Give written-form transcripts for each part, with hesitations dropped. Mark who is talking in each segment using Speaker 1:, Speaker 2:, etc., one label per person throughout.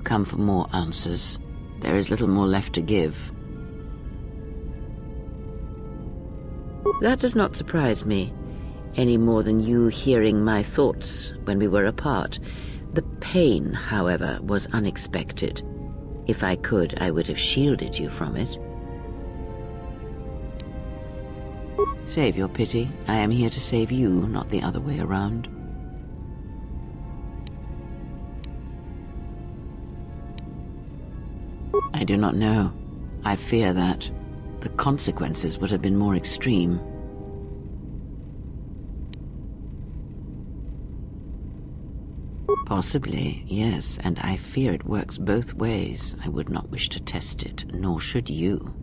Speaker 1: come for more answers. There is little more left to give. That does not surprise me, any more than you hearing my thoughts when we were apart. The pain, however, was unexpected. If I could, I would have shielded you from it. Save your pity. I am here to save you, not the other way around. I do not know. I fear that the consequences would have been more extreme. Possibly, yes, and I fear it works both ways. I would not wish to test it, nor should you.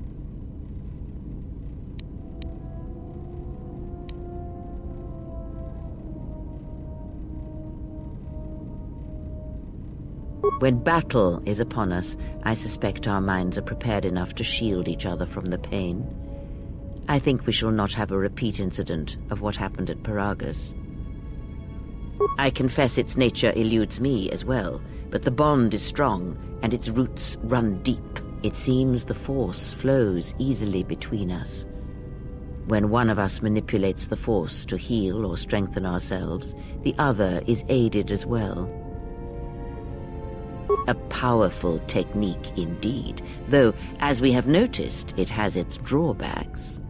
Speaker 1: When battle is upon us, I suspect our minds are prepared enough to shield each other from the pain. I think we shall not have a repeat incident of what happened at Paragus. I confess its nature eludes me as well, but the bond is strong, and its roots run deep. It seems the Force flows easily between us. When one of us manipulates the Force to heal or strengthen ourselves, the other is aided as well. A powerful technique indeed, though, as we have noticed, it has its drawbacks.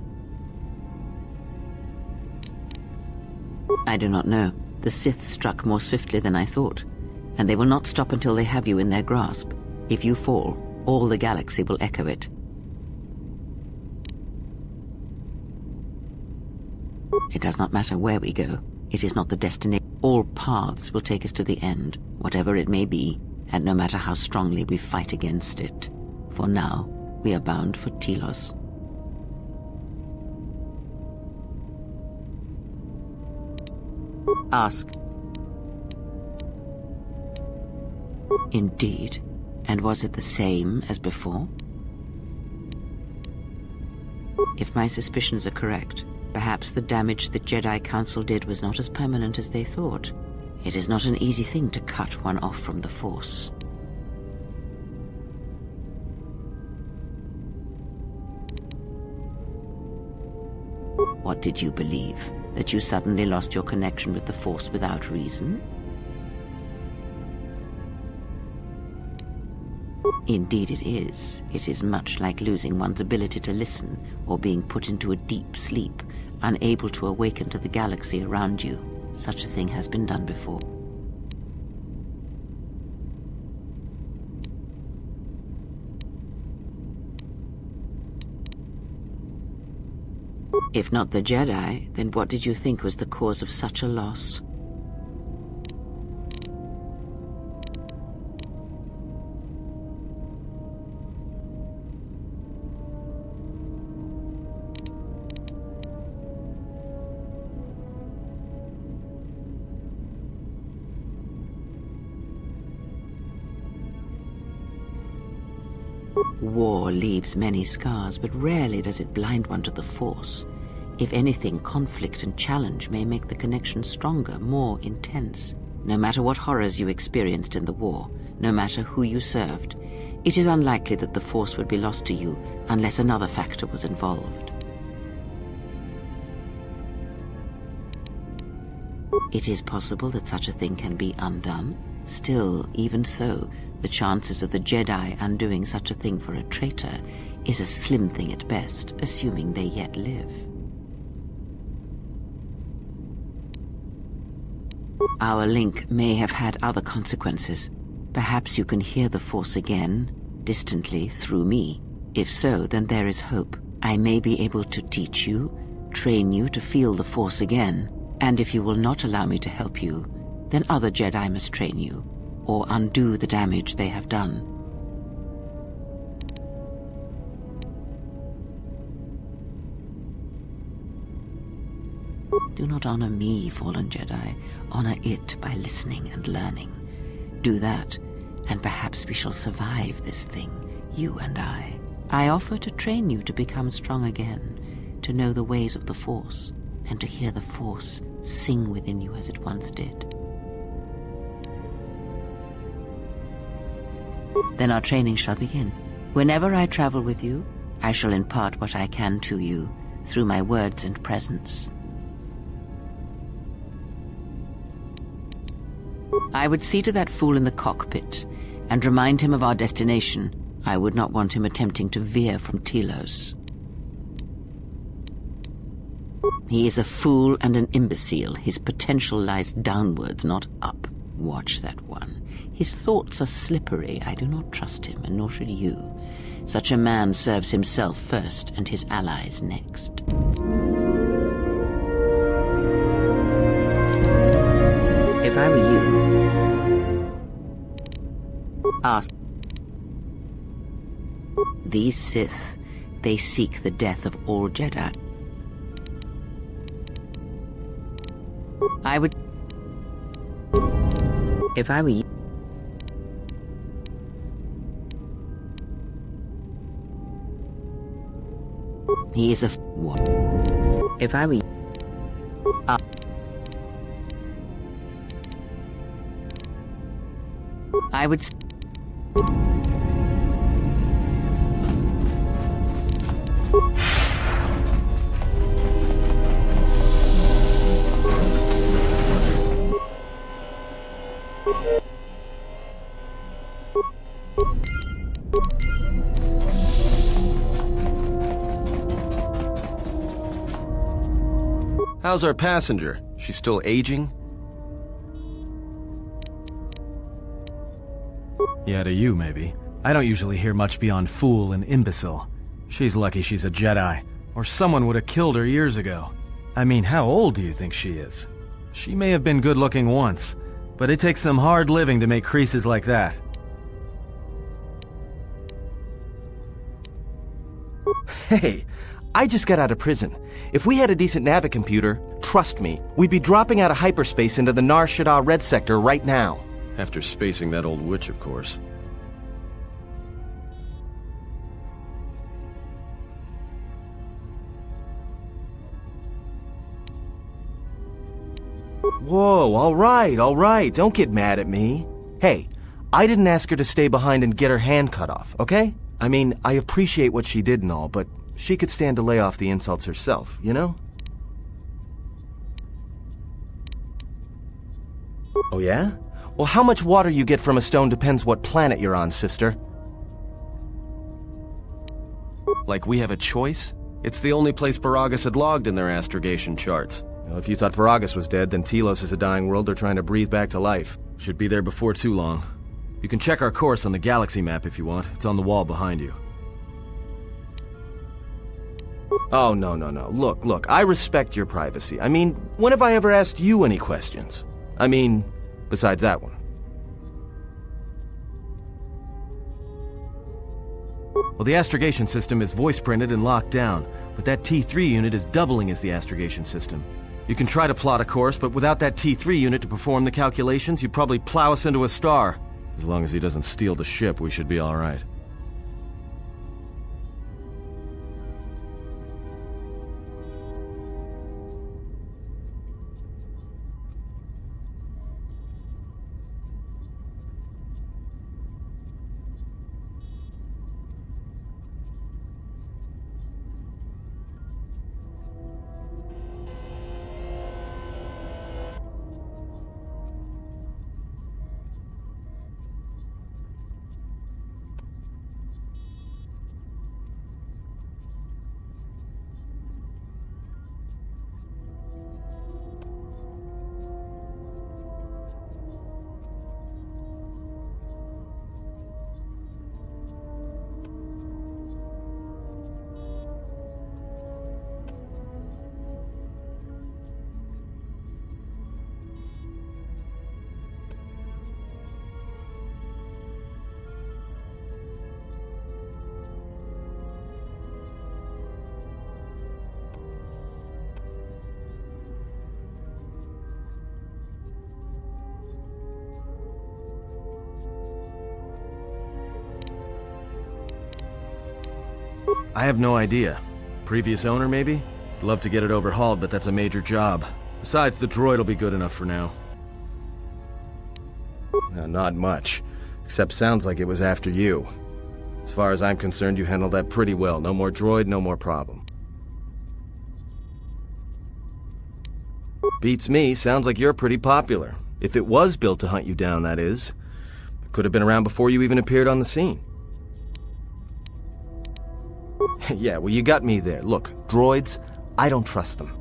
Speaker 1: I do not know. The Sith struck more swiftly than I thought, and they will not stop until they have you in their grasp. If you fall, all the galaxy will echo it. It does not matter where we go. It is not the destination. All paths will take us to the end, whatever it may be, and no matter how strongly we fight against it. For now, we are bound for Telos. Ask. Indeed. And was it the same as before? If my suspicions are correct, perhaps the damage the Jedi Council did was not as permanent as they thought. It is not an easy thing to cut one off from the Force. What did you believe? That you suddenly lost your connection with the Force without reason? Indeed it is. It is much like losing one's ability to listen, or being put into a deep sleep, unable to awaken to the galaxy around you. Such a thing has been done before. If not the Jedi, then what did you think was the cause of such a loss? War leaves many scars, but rarely does it blind one to the Force. If anything, conflict and challenge may make the connection stronger, more intense. No matter what horrors you experienced in the war, no matter who you served, it is unlikely that the Force would be lost to you unless another factor was involved. It is possible that such a thing can be undone. Still, even so, the chances of the Jedi undoing such a thing for a traitor is a slim thing at best, assuming they yet live. Our link may have had other consequences. Perhaps you can hear the Force again, distantly, through me. If so, then there is hope. I may be able to teach you, train you to feel the Force again, and if you will not allow me to help you, then other Jedi must train you, or undo the damage they have done. Do not honor me, fallen Jedi. Honor it by listening and learning. Do that, and perhaps we shall survive this thing, you and I. I offer to train you to become strong again, to know the ways of the Force, and to hear the Force sing within you as it once did. Then our training shall begin. Whenever I travel with you, I shall impart what I can to you through my words and presence. I would see to that fool in the cockpit and remind him of our destination. I would not want him attempting to veer from Telos. He is a fool and an imbecile. His potential lies downwards, not up. Watch that one. His thoughts are slippery. I do not trust him, and nor should you. Such a man serves himself first and his allies next. If I were you, ask. These Sith, they seek the death of all Jedi. I would... If I were you... He is a... What? If I were you... I would...
Speaker 2: How's our passenger? She's still aging?
Speaker 3: Yeah, to you, maybe. I don't usually hear much beyond fool and imbecile. She's lucky she's a Jedi, or someone would have killed her years ago. I mean, how old do you think she is? She may have been good-looking once, but it takes some hard living to make creases like that.
Speaker 4: Hey, I just got out of prison. If we had a decent navicomputer, trust me, we'd be dropping out of hyperspace into the Nar Shaddaa Red Sector right now.
Speaker 2: After spacing that old witch, of course.
Speaker 4: Whoa, all right, don't get mad at me. Hey, I didn't ask her to stay behind and get her hand cut off, okay? I mean, I appreciate what she did and all, but she could stand to lay off the insults herself, you know? Oh yeah? Well, how much water you get from a stone depends what planet you're on, sister.
Speaker 2: Like we have a choice? It's the only place Paragus had logged in their astrogation charts.
Speaker 4: Well, if you thought Paragus was dead, then Telos is a dying world they're trying to breathe back to life.
Speaker 2: Should be there before too long. You can check our course on the galaxy map if you want. It's on the wall behind you.
Speaker 4: Oh, no. Look, I respect your privacy. I mean, when have I ever asked you any questions? I mean, besides that one.
Speaker 3: Well, the astrogation system is voice-printed and locked down, but that T3 unit is doubling as the astrogation system. You can try to plot a course, but without that T3 unit to perform the calculations, you'd probably plow us into a star.
Speaker 2: As long as he doesn't steal the ship, we should be all right. I have no idea. Previous owner, maybe? I'd love to get it overhauled, but that's a major job. Besides, the droid will be good enough for now.
Speaker 4: Not much.
Speaker 2: Except sounds like it was after you. As far as I'm concerned, you handled that pretty well. No more droid, no more problem. Beats me, sounds like you're pretty popular. If it was built to hunt you down, that is. It could have been around before you even appeared on the scene. Yeah, well, you got me there. Look, droids, I don't trust them.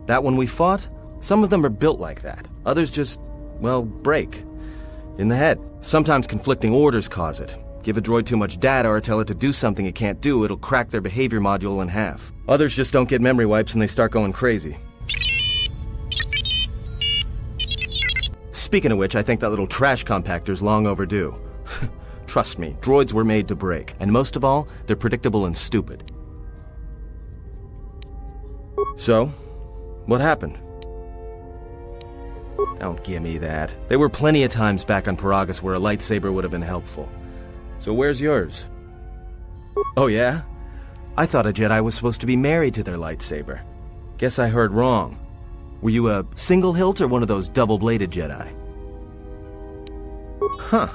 Speaker 2: That one we fought, some of them are built like that. Others just, well, break. In the head. Sometimes conflicting orders cause it. Give a droid too much data or tell it to do something it can't do, it'll crack their behavior module in half. Others just don't get memory wipes and they start going crazy. Speaking of which, I think that little trash compactor's long overdue. Trust me, droids were made to break. And most of all, they're predictable and stupid. So, what happened? Don't give me that. There were plenty of times back on Paragus where a lightsaber would have been helpful. So where's yours? Oh yeah? I thought a Jedi was supposed to be married to their lightsaber. Guess I heard wrong. Were you a single hilt or one of those double-bladed Jedi? Huh.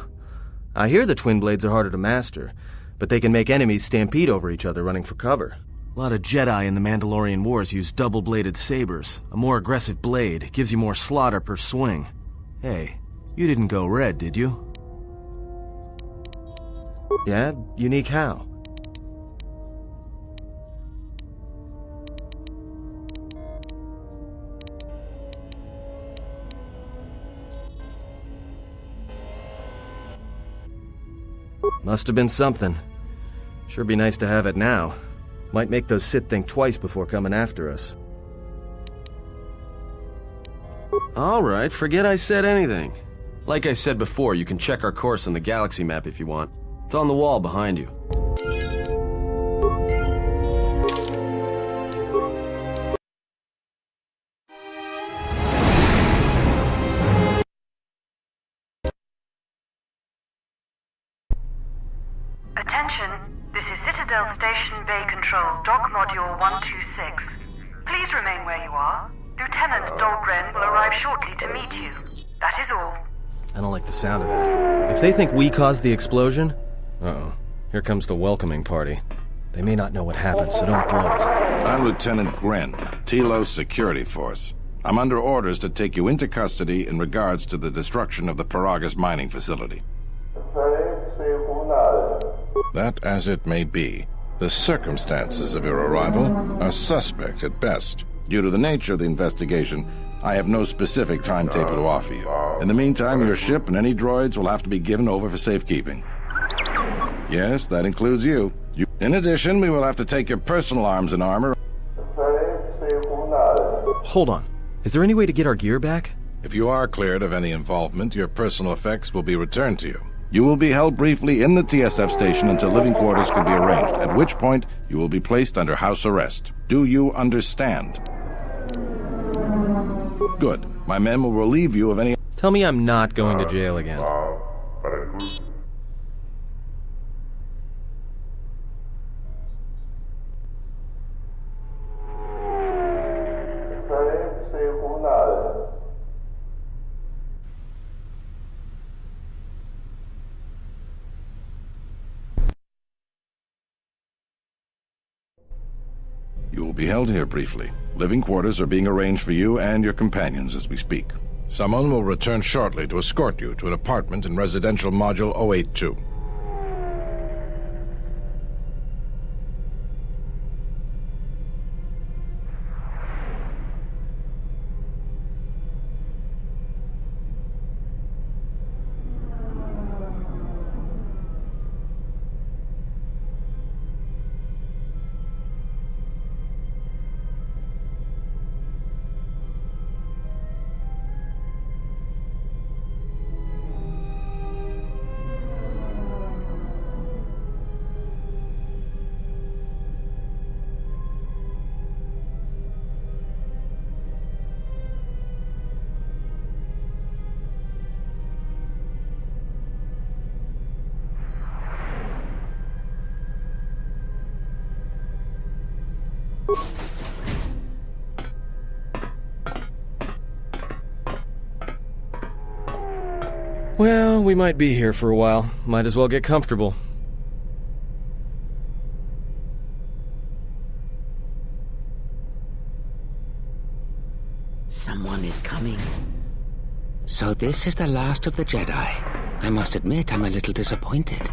Speaker 2: I hear the twin blades are harder to master, but they can make enemies stampede over each other running for cover. A lot of Jedi in the Mandalorian Wars use double-bladed sabers. A more aggressive blade gives you more slaughter per swing. Hey, you didn't go red, did you? Yeah? Unique how? Must have been something. Sure be nice to have it now. Might make those Sith think twice before coming after us. Alright, forget I said anything. Like I said before, you can check our course on the galaxy map if you want. It's on the wall behind you.
Speaker 5: Attention, this is Citadel Station Bay Control, Dock Module 126. Please remain where you are. Lieutenant Dahlgren will arrive shortly to meet you. That is all.
Speaker 2: I don't like the sound of that. If they think we caused the explosion... Uh-oh. Here comes the welcoming party. They may not know what happened, so don't blow it.
Speaker 6: I'm Lieutenant Gren, Telos Security Force. I'm under orders to take you into custody in regards to the destruction of the Paragus mining facility. That as it may be, the circumstances of your arrival are suspect at best. Due to the nature of the investigation, I have no specific timetable to offer you. In the meantime, your ship and any droids will have to be given over for safekeeping. Yes, that includes you. In addition, we will have to take your personal arms and armor.
Speaker 2: Hold on. Is there any way to get our gear back?
Speaker 6: If you are cleared of any involvement, your personal effects will be returned to you. You will be held briefly in the TSF station until living quarters can be arranged, at which point you will be placed under house arrest. Do you understand? Good. My men will relieve you of any...
Speaker 2: Tell me I'm not going to jail again.
Speaker 6: You will be held here briefly. Living quarters are being arranged for you and your companions as we speak. Someone will return shortly to escort you to an apartment in Residential Module 082.
Speaker 2: Well, we might be here for a while. Might as well get comfortable.
Speaker 1: Someone is coming.
Speaker 7: So this is the last of the Jedi. I must admit I'm a little disappointed.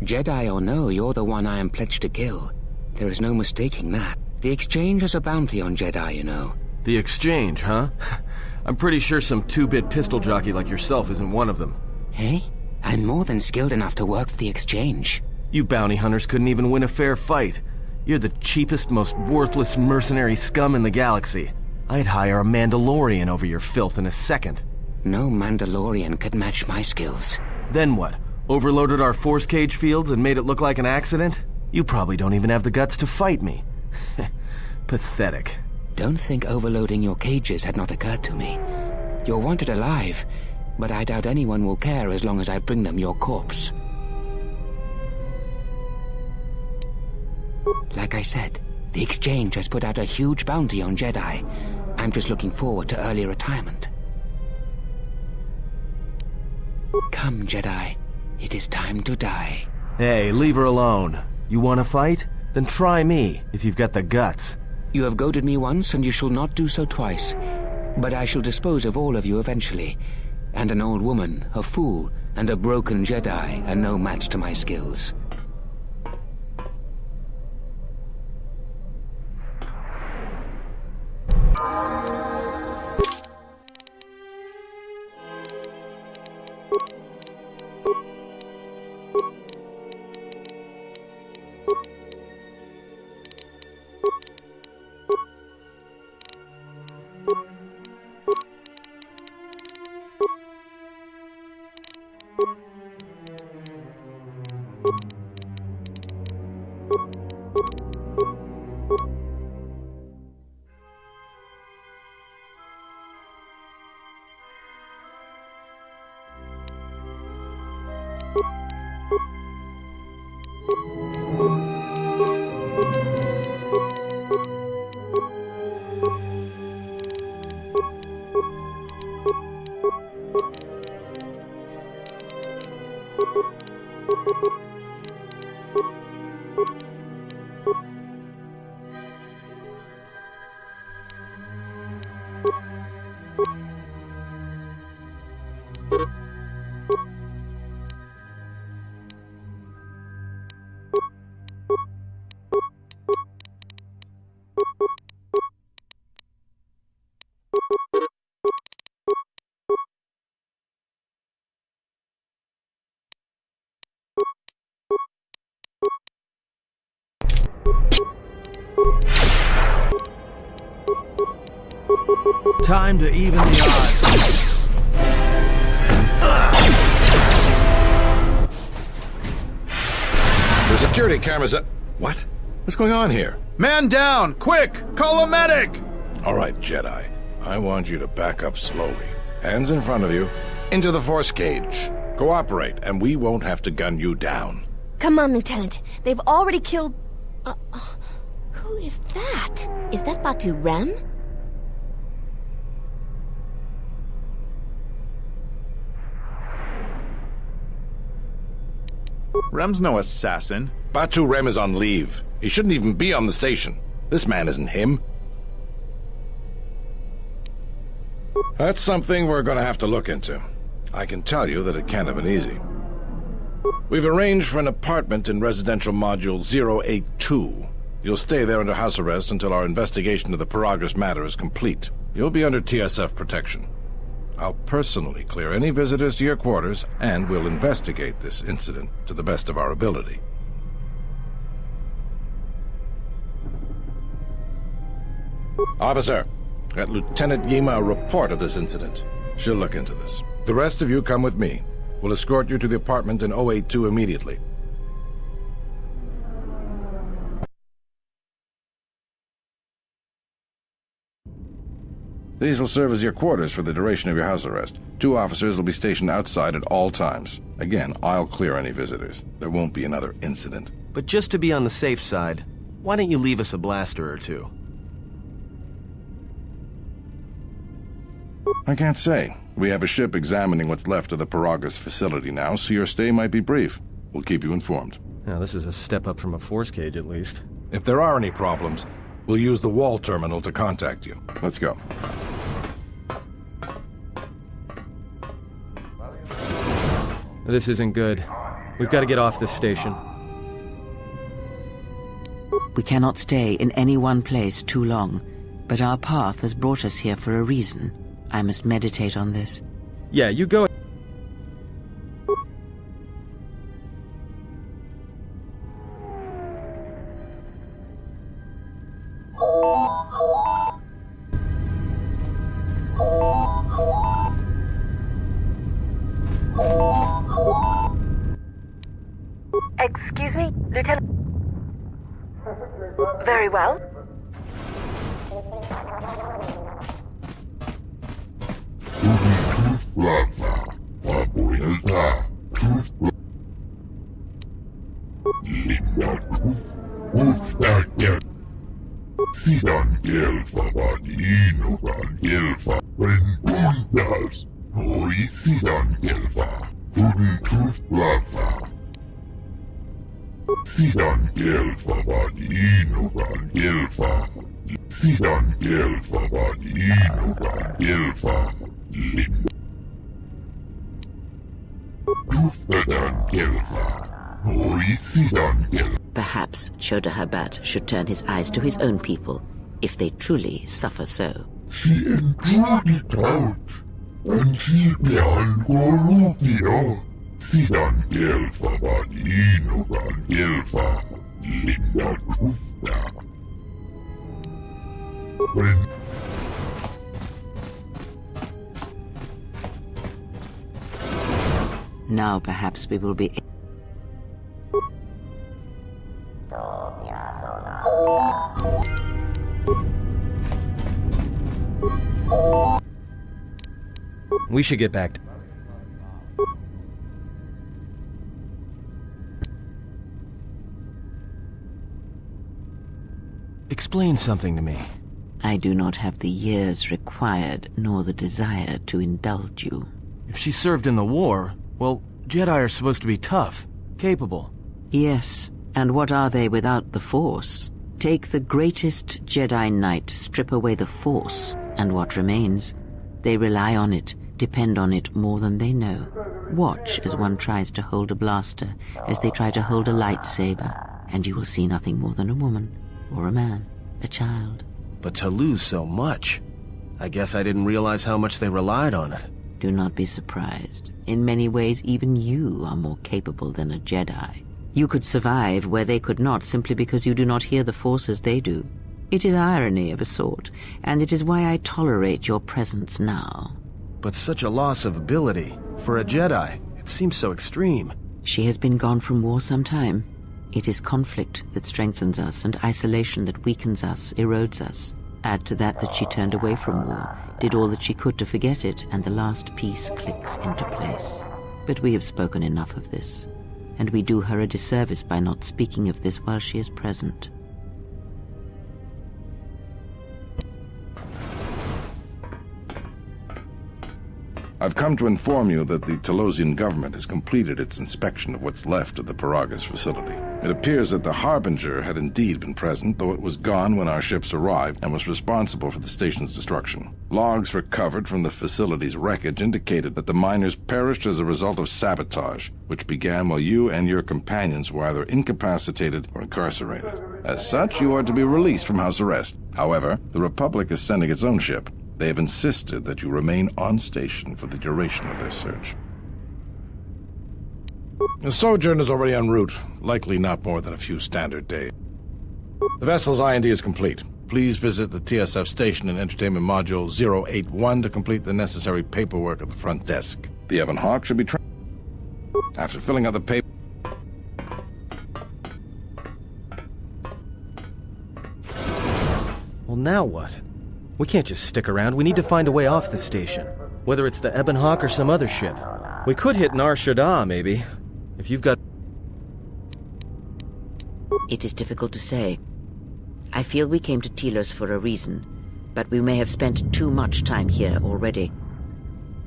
Speaker 7: Jedi or no, you're the one I am pledged to kill. There is no mistaking that. The Exchange has a bounty on Jedi, you know.
Speaker 2: The Exchange, huh? I'm pretty sure some two-bit pistol jockey like yourself isn't one of them.
Speaker 7: Hey? I'm more than skilled enough to work for the Exchange.
Speaker 2: You bounty hunters couldn't even win a fair fight. You're the cheapest, most worthless mercenary scum in the galaxy. I'd hire a Mandalorian over your filth in a second.
Speaker 7: No Mandalorian could match my skills.
Speaker 2: Then what? Overloaded our force cage fields and made it look like an accident? You probably don't even have the guts to fight me. Pathetic.
Speaker 7: Don't think overloading your cages had not occurred to me. You're wanted alive, but I doubt anyone will care as long as I bring them your corpse. Like I said, the Exchange has put out a huge bounty on Jedi. I'm just looking forward to early retirement. Come, Jedi. It is time to die.
Speaker 2: Hey, leave her alone. You want to fight? Then try me, if you've got the guts.
Speaker 7: You have goaded me once, and you shall not do so twice. But I shall dispose of all of you eventually. And an old woman, a fool, and a broken Jedi are no match to my skills.
Speaker 3: Time to even the odds.
Speaker 6: The security cameras are... What? What's going on here?
Speaker 8: Man down! Quick! Call a medic!
Speaker 6: All right, Jedi. I want you to back up slowly. Hands in front of you. Into the force cage. Cooperate, and we won't have to gun you down.
Speaker 9: Come on, Lieutenant. They've already killed... who is that? Is that Batu Rem?
Speaker 8: Rem's no assassin.
Speaker 6: Batu Rem is on leave. He shouldn't even be on the station. This man isn't him. That's something we're going to have to look into. I can tell you that it can't have been easy. We've arranged for an apartment in residential module 082. You'll stay there under house arrest until our investigation of the Paragus matter is complete. You'll be under TSF protection. I'll personally clear any visitors to your quarters, and we'll investigate this incident to the best of our ability. Officer, get Lieutenant Yima a report of this incident. She'll look into this. The rest of you come with me. We'll escort you to the apartment in 082 immediately. These will serve as your quarters for the duration of your house arrest. 2 officers will be stationed outside at all times. Again, I'll clear any visitors. There won't be another incident.
Speaker 2: But just to be on the safe side, why don't you leave us a blaster or two?
Speaker 6: I can't say. We have a ship examining what's left of the Paragas facility now, so your stay might be brief. We'll keep you informed.
Speaker 2: Now, this is a step up from a force cage, at least.
Speaker 10: If there are any problems, we'll use the wall terminal to contact you.
Speaker 6: Let's go.
Speaker 2: This isn't good. We've got to get off this station.
Speaker 1: We cannot stay in any one place too long, but our path has brought us here for a reason. I must meditate on this.
Speaker 2: Yeah, you go.
Speaker 5: Excuse me, Lieutenant. Very well.
Speaker 1: Perhaps Chodo Habat should turn his eyes to his own people, if they truly suffer so. Now perhaps we will be...
Speaker 2: We should get back to...
Speaker 4: Explain something to me.
Speaker 1: I do not have the years required, nor the desire to indulge you.
Speaker 4: If she served in the war, well, Jedi are supposed to be tough, capable.
Speaker 1: Yes, and what are they without the Force? Take the greatest Jedi Knight, strip away the Force, and what remains? They rely on it, depend on it more than they know. Watch as one tries to hold a blaster, as they try to hold a lightsaber, and you will see nothing more than a woman, or a man, a child.
Speaker 4: But to lose so much, I guess I didn't realize how much they relied on it.
Speaker 1: Do not be surprised. In many ways, even you are more capable than a Jedi. You could survive where they could not simply because you do not hear the Force as they do. It is irony of a sort, and it is why I tolerate your presence now.
Speaker 4: But such a loss of ability, for a Jedi, it seems so extreme.
Speaker 1: She has been gone from war some time. It is conflict that strengthens us, and isolation that weakens us, erodes us. Add to that she turned away from war, did all that she could to forget it, and the last piece clicks into place. But we have spoken enough of this, and we do her a disservice by not speaking of this while she is present.
Speaker 6: I've come to inform you that the Telosian government has completed its inspection of what's left of the Paragas facility. It appears that the Harbinger had indeed been present, though it was gone when our ships arrived and was responsible for the station's destruction. Logs recovered from the facility's wreckage indicated that the miners perished as a result of sabotage, which began while you and your companions were either incapacitated or incarcerated. As such, you are to be released from house arrest. However, the Republic is sending its own ship. They have insisted that you remain on station for the duration of their search.
Speaker 10: The sojourn is already en route, likely not more than a few standard days. The vessel's IND is complete. Please visit the TSF station and Entertainment Module 081 to complete the necessary paperwork at the front desk.
Speaker 6: The Ebon Hawk should be after filling out the paper.
Speaker 2: Well, now what? We can't just stick around. We need to find a way off the station. Whether it's the Ebon Hawk or some other ship. We could hit Nar Shaddaa, maybe. If you've got...
Speaker 1: It is difficult to say. I feel we came to Telos for a reason, but we may have spent too much time here already.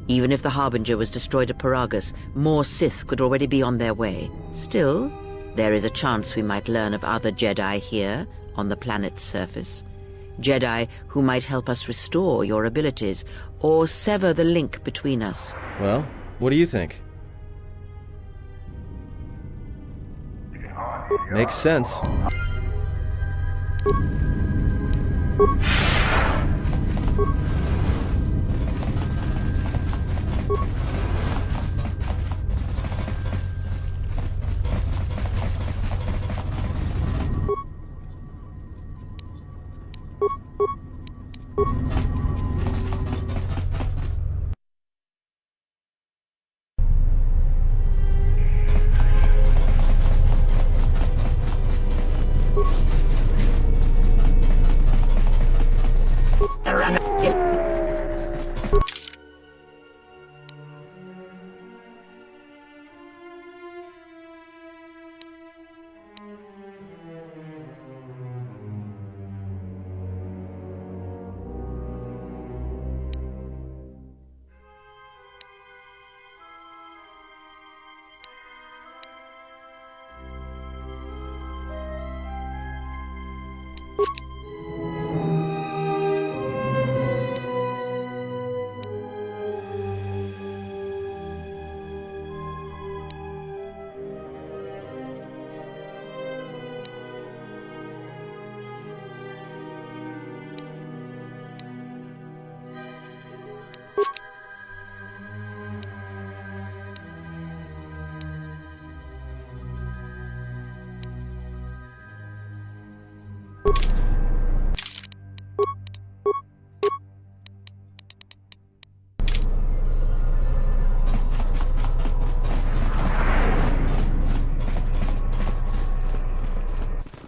Speaker 1: Even if the Harbinger was destroyed at Paragus, more Sith could already be on their way. Still, there is a chance we might learn of other Jedi here, on the planet's surface. Jedi who might help us restore your abilities, or sever the link between us.
Speaker 2: Well, what do you think? Makes sense.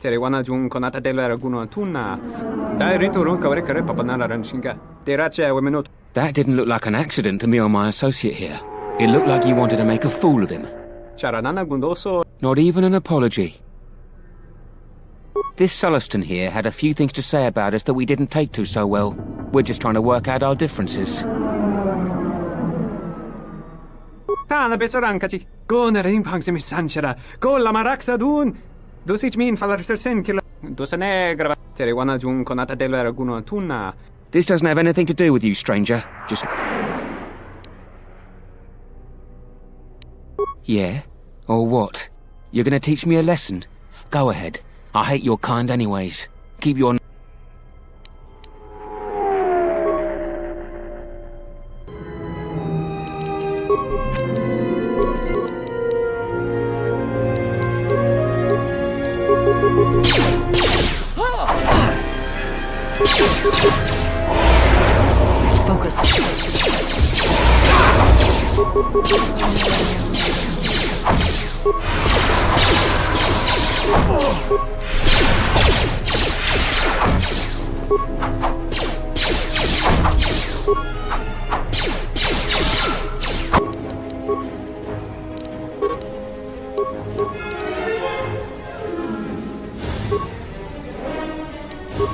Speaker 11: Terewana jung konata delera guno tuna. Dai riturun kawre kare papanara ranshinga. Derache womenot.
Speaker 7: That didn't look like an accident to me or my associate here. It looked like you wanted to make a fool of him.
Speaker 11: Charanana gundoso.
Speaker 7: Not even an apology. This Sulluston here had a few things to say about us that we didn't take to so well. We're just trying to work out our differences.
Speaker 11: Tana besarankachi. Go na ring pangsimi sanchara. Go la marakta dun. Dosich min falartersen killa. Dosanegra. Terewana jung konata delera guno tuna.
Speaker 7: This doesn't have anything to do with you, stranger. Just... Yeah? Or what? You're gonna teach me a lesson? Go ahead. I hate your kind anyways. Keep your...
Speaker 1: Focus.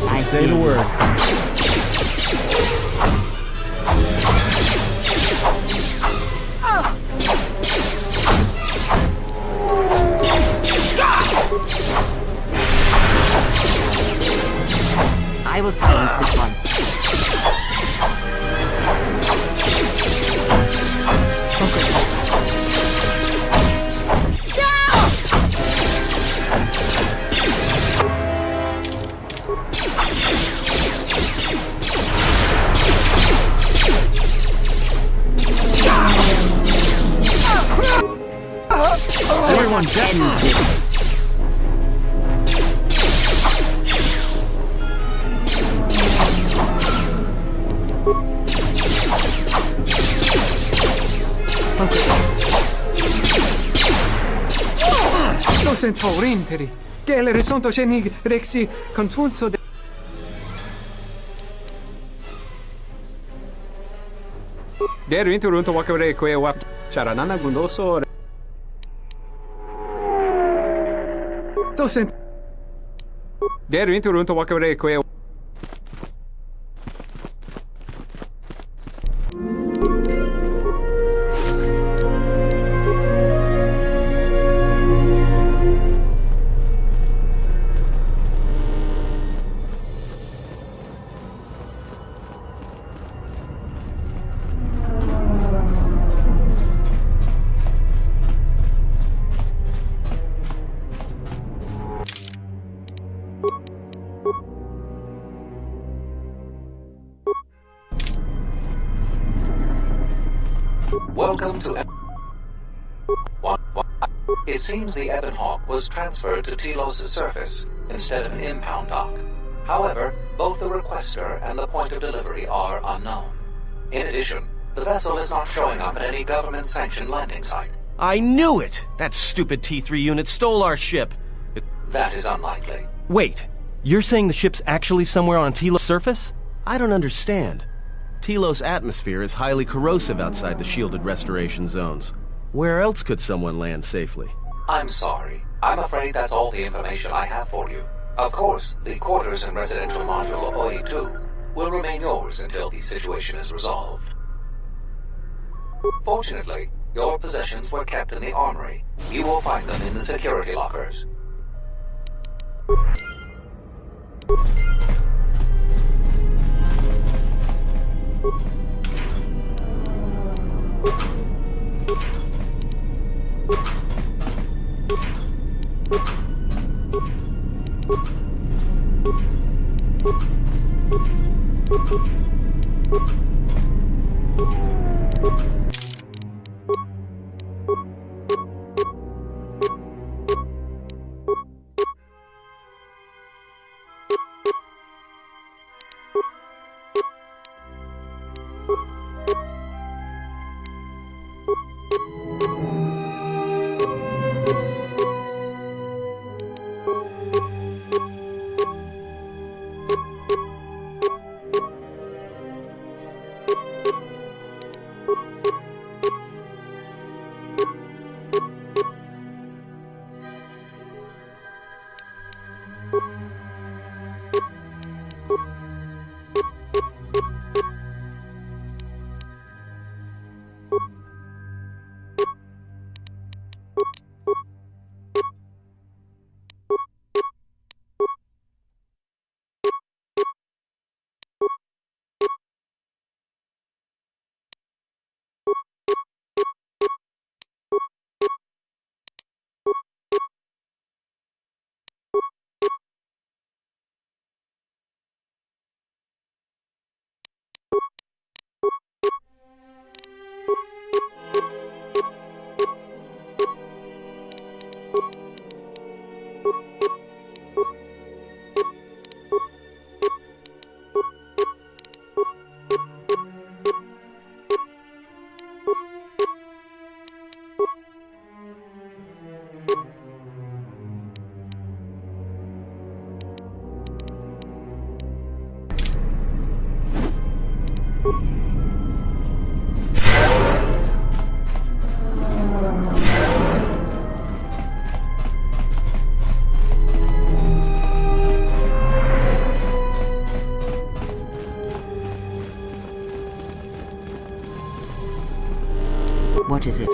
Speaker 3: I say the word.
Speaker 1: I will silence this one. Focus.
Speaker 3: Everyone
Speaker 1: End this.
Speaker 11: Dosen taurinteri. Gele resonto shenig rexi contunso de... Der inturunto wakare kwe wap. Charanana gundoso. Dosen... Der inturunto wakare kwe...
Speaker 12: Welcome to... It seems the Ebon Hawk was transferred to Telos' surface instead of an impound dock. However, both the requester and the point of delivery are unknown. In addition, the vessel is not showing up at any government-sanctioned landing site.
Speaker 2: I knew it! That stupid T3 unit stole our ship.
Speaker 12: That is unlikely.
Speaker 2: Wait, you're saying the ship's actually somewhere on Telos' surface? I don't understand. Telos' atmosphere is highly corrosive outside the shielded restoration zones. Where else could someone land safely?
Speaker 12: I'm sorry. I'm afraid that's all the information I have for you. Of course, the quarters and residential module OE2 will remain yours until the situation is resolved. Fortunately, your possessions were kept in the armory. You will find them in the security lockers.
Speaker 1: What is it?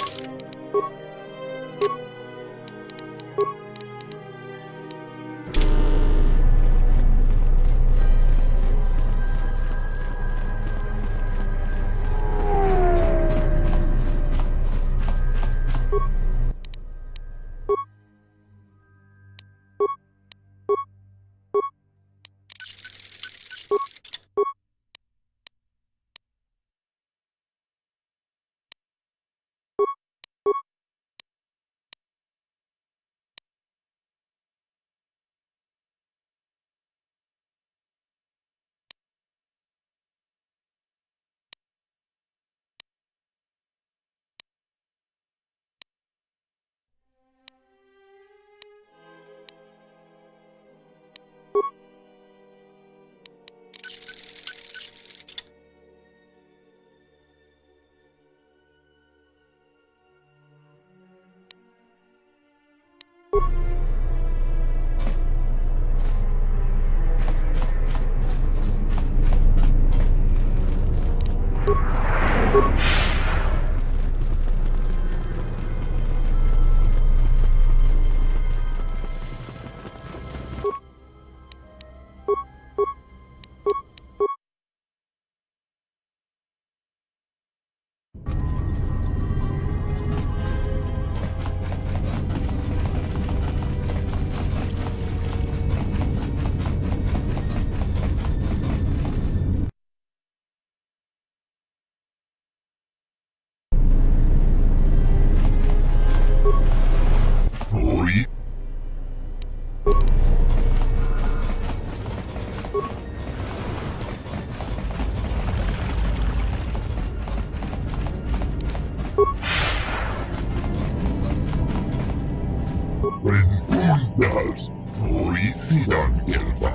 Speaker 13: Rentundas, hoi sidan gelfa,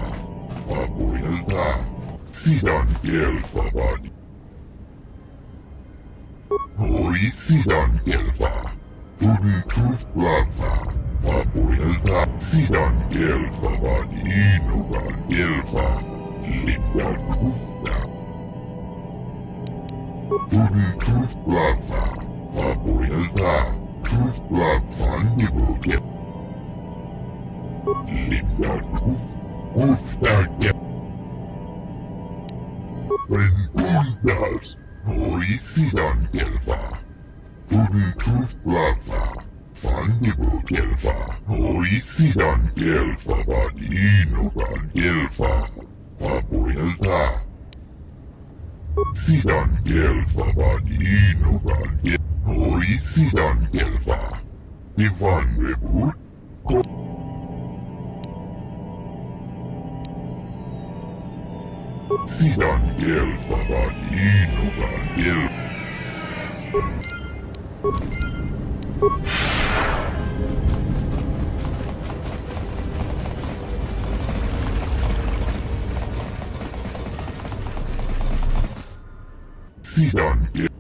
Speaker 13: vapuilta, sidan gelfa vani. Hoi sidan gelfa, tudun tuflava, vapuilta, sidan gelfa vani inugan gelfa, lindan tufta. Tudun tuflava, vapuilta, tuflava nibuge. Linda Ufta Rentundas, hoi sidan gelfa, tudun tuflava, fandibu gelfa, hoi sidan gelfa vaninugan gelfa, vapuilta. Sidan gelfa vaninugan gelfa, hoi sidan gelfa, divan rebut. Sidan gelfa vaninugan gelfa. Sidan gelfa.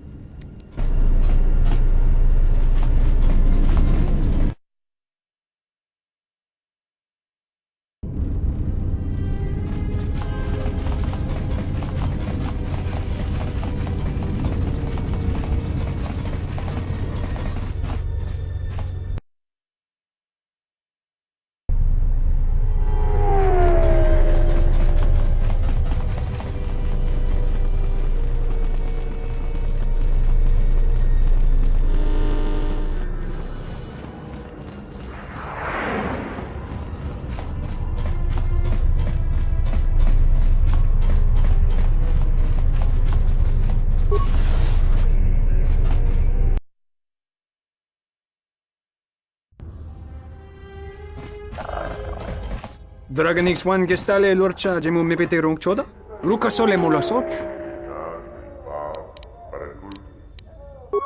Speaker 11: Dragon X1 gestale lorcha jemu mepete rong choda? Ruka sole mula soch?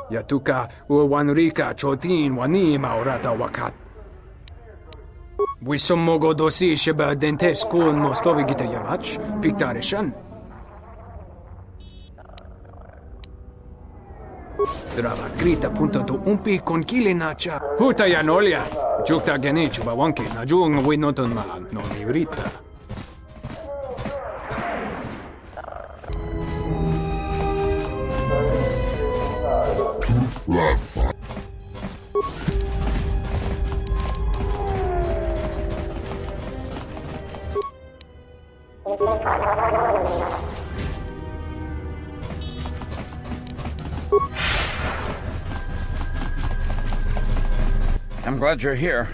Speaker 11: Yatuka uwanrika chotin wani maurata wakat. Wisommogo dosi sheba dentes kun mostovi gita yavach, piktarishan. Drava grita punto to umpi con kile nacha. Huta yanolia. Jukta genichu bawanki na jung winoton ma non ivrita.
Speaker 14: I'm glad you're here.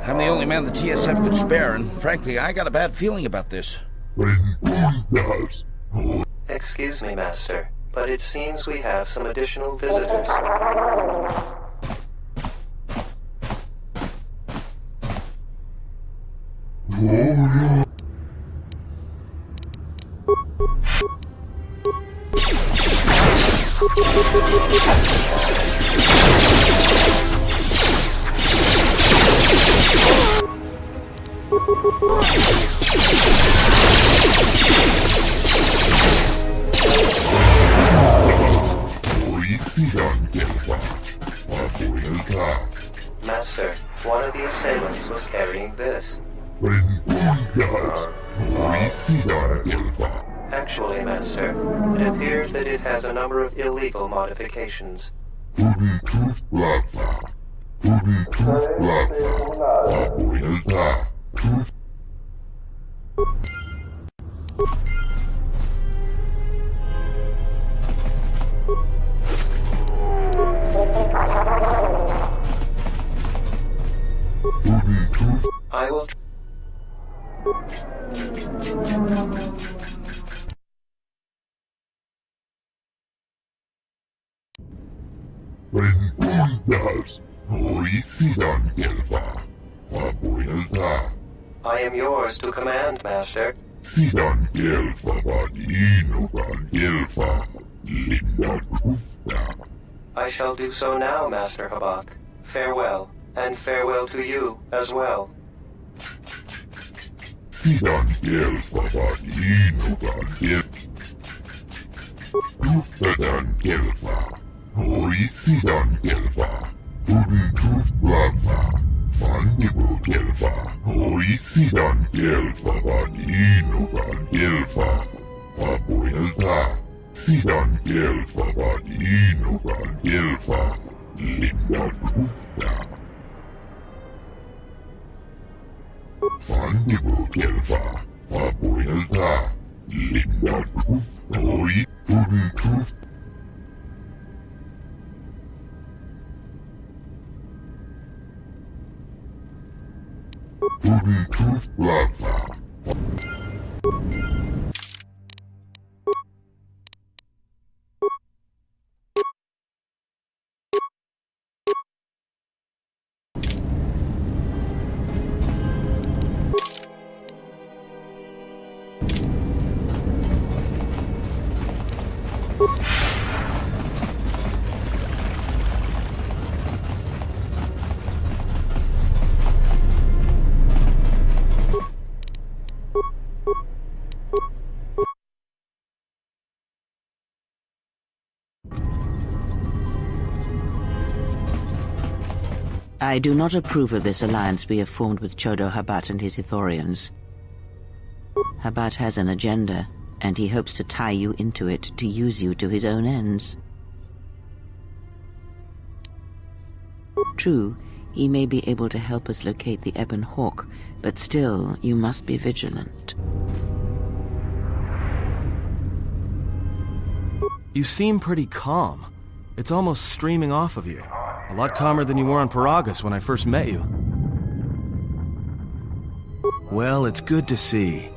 Speaker 14: I'm the only man the TSF could spare, and frankly, I got a bad feeling about this.
Speaker 15: Excuse me, Master, but it seems we have some additional visitors. Master, one of the assailants was carrying this. Actually, Master, it appears that it has a number of illegal modifications. I will. I am yours to command, Master. I shall do so now, Master Habat. Farewell. and farewell to you as well.
Speaker 13: Sidan kelfata inuga Tuftadan kelfa. Hoi sidan kelfa. Tudun tuflava. Fandibu kelfa. Hoi sidan kelfa inuga kelfa. Papuelta. Sidan kelfa inuga kelfa. Linda tufta. Fandibu kelfa. Papuelta. Linda tufta. Hoi tudun tufta. Tudun tuflava.
Speaker 1: I do not approve of this alliance we have formed with Chodo Habat and his Ithorians. Habat has an agenda, and he hopes to tie you into it to use you to his own ends. True, he may be able to help us locate the Ebon Hawk, but still, you must be vigilant.
Speaker 2: You seem pretty calm. It's almost streaming off of you. A lot calmer than you were on Paragus when I first met you. Well, it's good to see.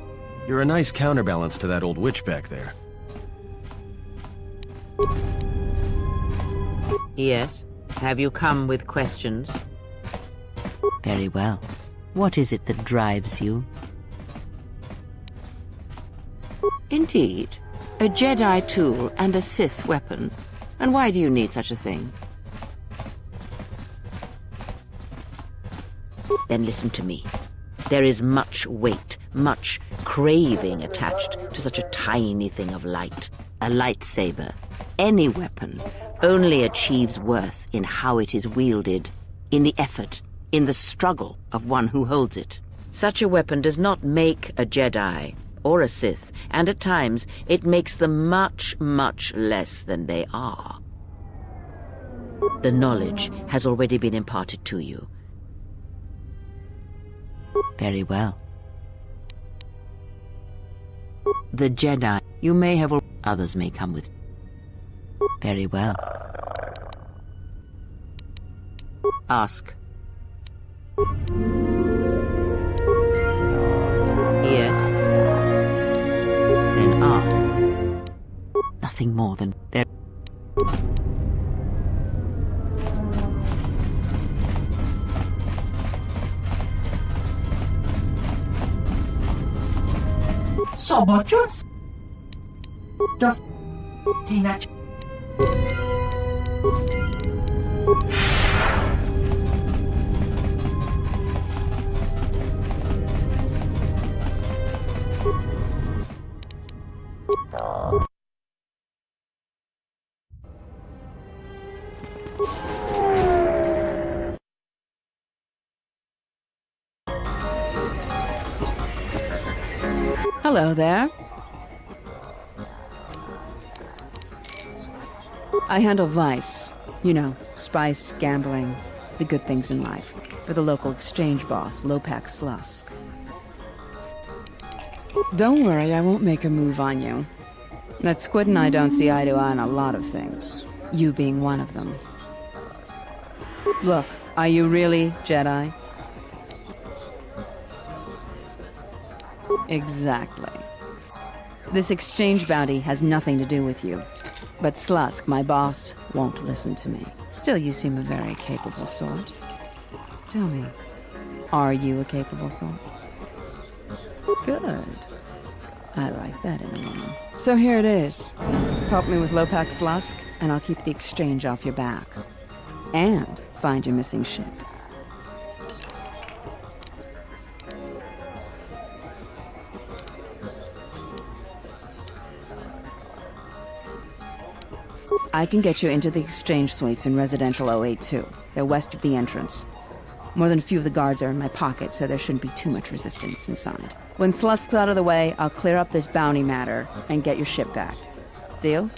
Speaker 2: You're a nice counterbalance to that old witch back there.
Speaker 1: Yes? Have you come with questions? Very well. What is it that drives you? Indeed. A Jedi tool and a Sith weapon. And why do you need such a thing? Then listen to me. There is much weight, much craving attached to such a tiny thing of light. A lightsaber, any weapon, only achieves worth in how it is wielded, in the effort, in the struggle of one who holds it. Such a weapon does not make a Jedi or a Sith, and at times it makes them much, much less than they are. The knowledge has already been imparted to you. Very well. The Jedi, you may have... Others may come with... Very well. Ask. Yes. Then ask. Nothing more than... There.
Speaker 16: Sobochus. Just teenage.
Speaker 17: Hello there. I handle vice. You know, spice, gambling, the good things in life. For the local exchange boss, Lopak Slusk. Don't worry, I won't make a move on you. That Squid and I don't see eye to eye on a lot of things. You being one of them. Look, are you really Jedi? Exactly. This exchange bounty has nothing to do with you. But Slusk, my boss, won't listen to me. Still, you seem a very capable sort. Tell me, are you a capable sort? Good. I like that in a woman. So here it is. Help me with Lopak Slusk, and I'll keep the exchange off your back. And find your missing ship. I can get you into the exchange suites in Residential 082. They're west of the entrance. More than a few of the guards are in my pocket, so there shouldn't be too much resistance inside. When Slusk's out of the way, I'll clear up this bounty matter and get your ship back. Deal?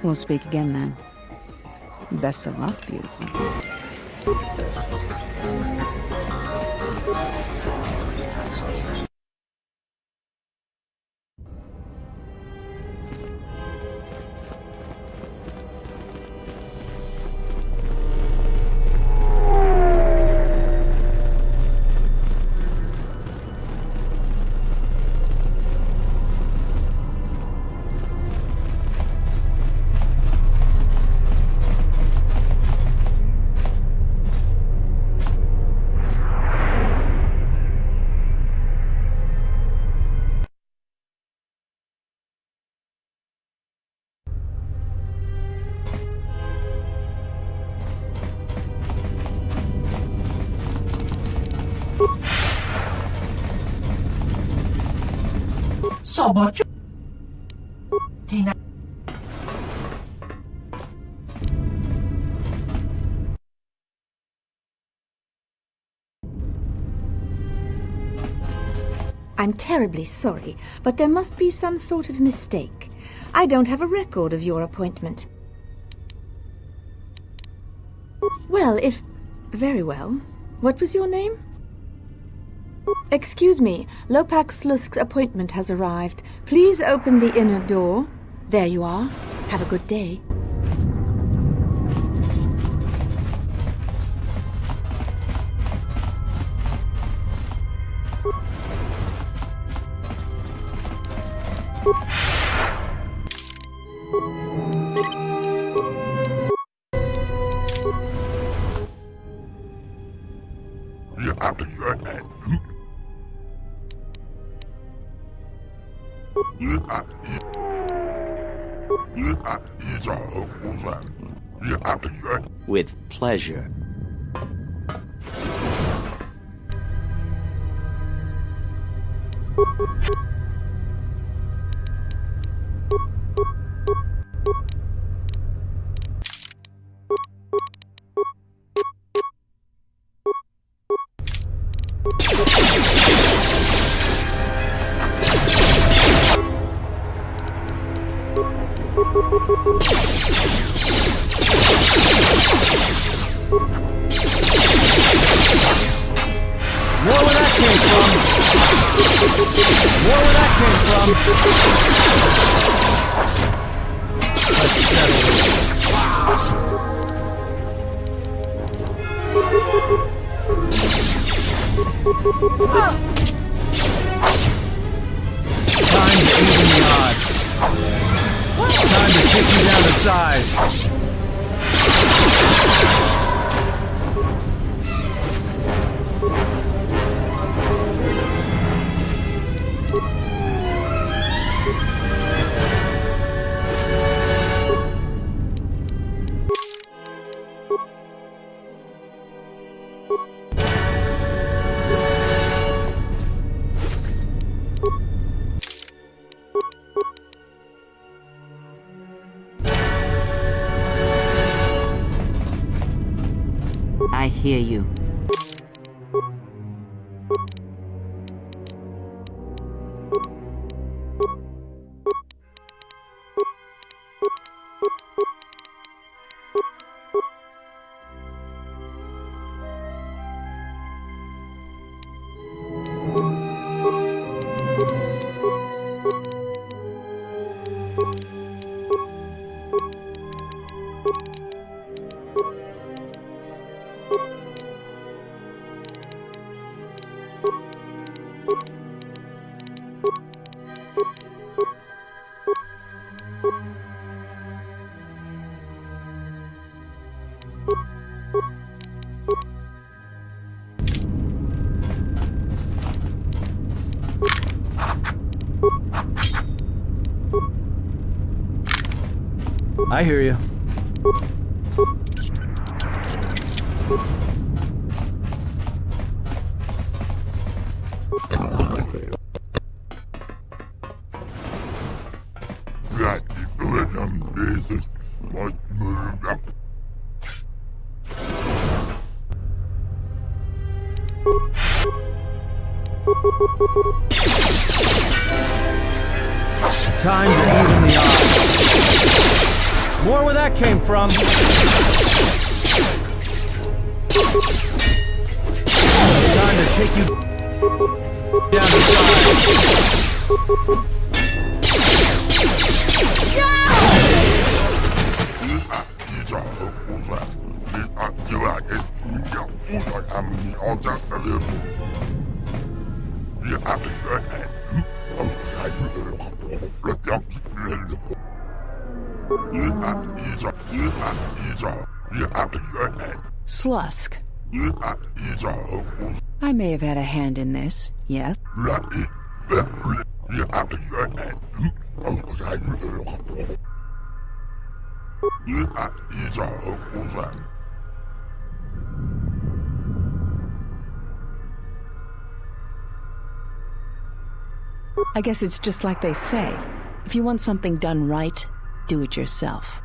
Speaker 17: We'll speak again then. Best of luck, beautiful.
Speaker 16: Sobocho. Tina.
Speaker 18: I'm terribly sorry, but there must be some sort of mistake. I don't have a record of your appointment. Well, if... Very well. What was your name? Excuse me, Lopak Slusk's appointment has arrived. Please open the inner door. There you are. Have a good day.
Speaker 19: With pleasure.
Speaker 1: I hear you.
Speaker 3: I hear you. Time to even the odds. More where that came from. Time to take you down the
Speaker 17: Slusk. I may have had a hand in this, yes? I guess it's just like they say. If you want something done right, do it yourself.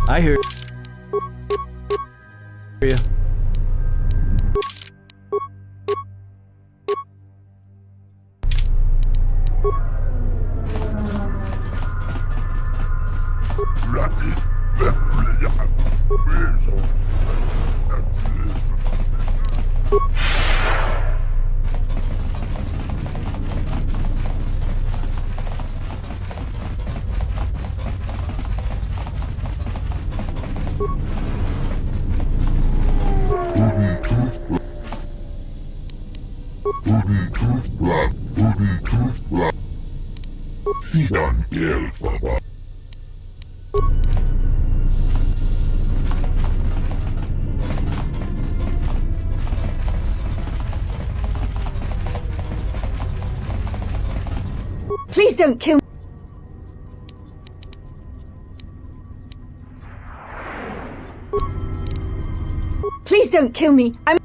Speaker 17: I hear you.
Speaker 18: Please don't kill me. Please don't kill me. I'm...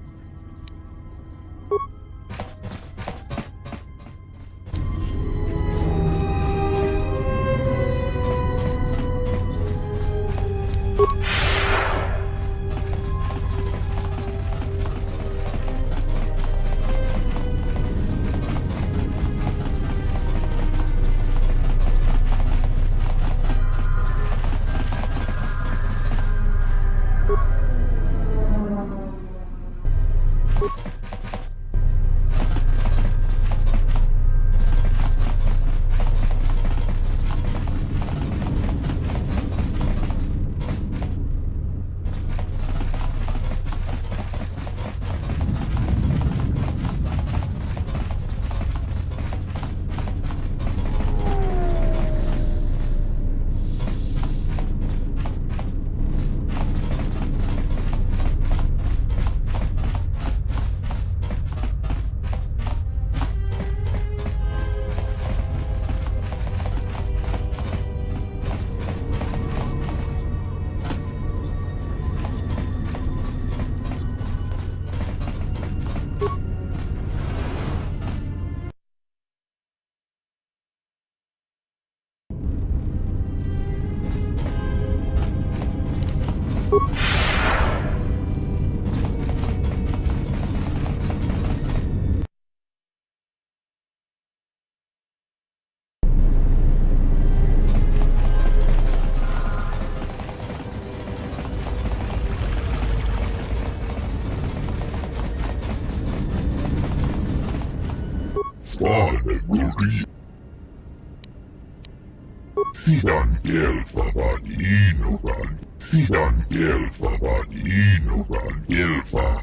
Speaker 13: Sidan gelfavat inukan. Sidan gelfavat inukan. Gelfa.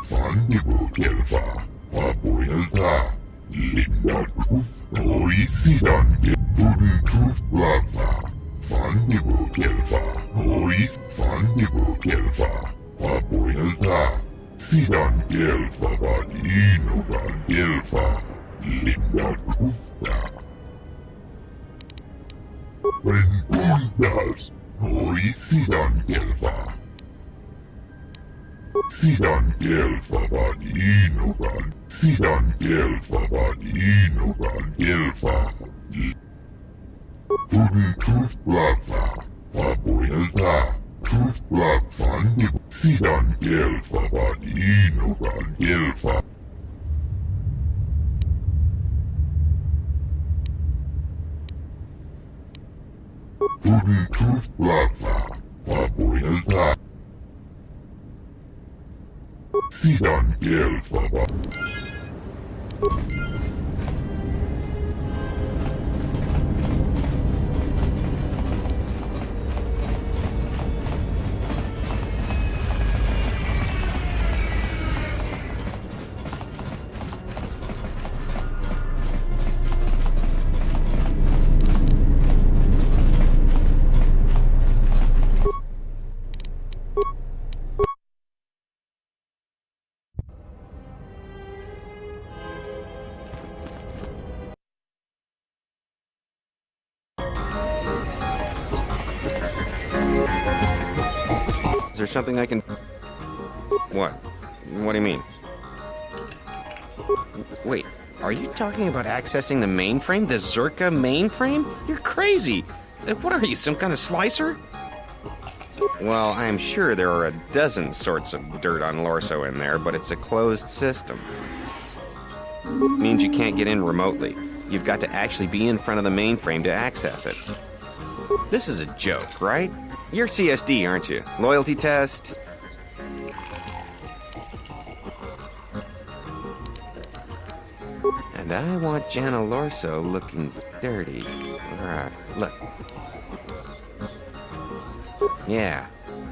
Speaker 13: Fandigo gelfa. Vapuilta. Linda truth. Oi sidan gelfuden truth blava. Fandigo gelfa. Oi. Fandigo gelfa. Vapuilta. Sidan gelfa vad inukan gelfa. Linda truthta. Rengundas. Oi sidan gelfa. Sidan gelfa vad inukan. Sidan gelfa vad inukan gelfa. Huden truth blava. Vapuilta. Truth blood fandi sidan gelfa vad inukan gelfa. Huden truth blava. Vapuilta. Sidan gelfa vad.
Speaker 20: Is there something I can... What? What do you mean? Wait, are you talking about accessing the mainframe? The Czerka mainframe? You're crazy! What are you, some kind of slicer? Well, I'm sure there are a dozen sorts of dirt on Lorso in there, but it's a closed system. Means you can't get in remotely. You've got to actually be in front of the mainframe to access it. This is a joke, right? You're CSD, aren't you? Loyalty test? And I want Jana Lorso looking dirty. Alright, look. Yeah,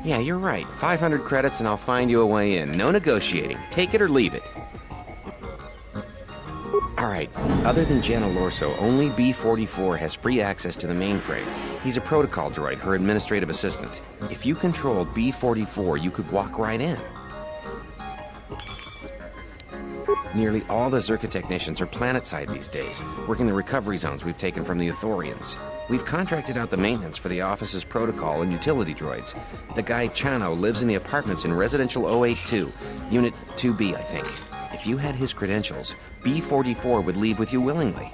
Speaker 20: you're right. 500 credits and I'll find you a way in. No negotiating. Take it or leave it. Alright, other than Jana Lorso, only B-44 has free access to the mainframe. He's a protocol droid, her administrative assistant. If you controlled B-44, you could walk right in. Nearly all the Czerka technicians are planetside these days, working the recovery zones we've taken from the Ithorians. We've contracted out the maintenance for the office's protocol and utility droids. The guy Chano lives in the apartments in Residential 082, Unit 2B, I think. If you had his credentials, B-44 would leave with you willingly.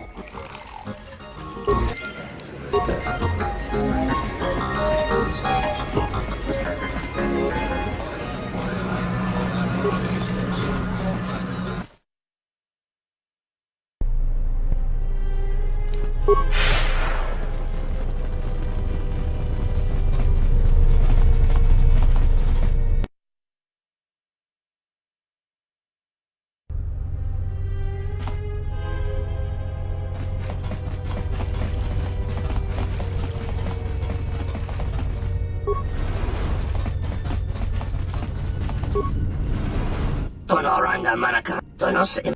Speaker 21: Tonoranga Manaka, Donos, in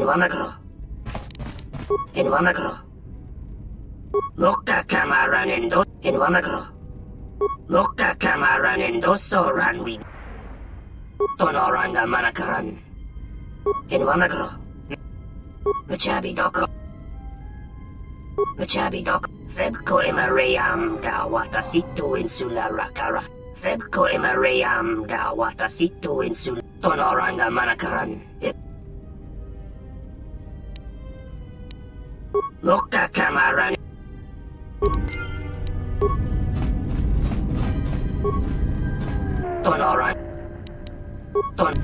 Speaker 21: Wamagro, Mukka Kamaranendo, in Wamagro, Mukka Kamaranendo, so Ranwi, Tonoranga Manakan, in Wamagro, Machabi Doko, Febko Imariam, Gawata Situ Insula Rakara. Febko Imariam Gawata Situ Insul Tonoranga Manakan. Loka kamaran. Tonoran. Ton.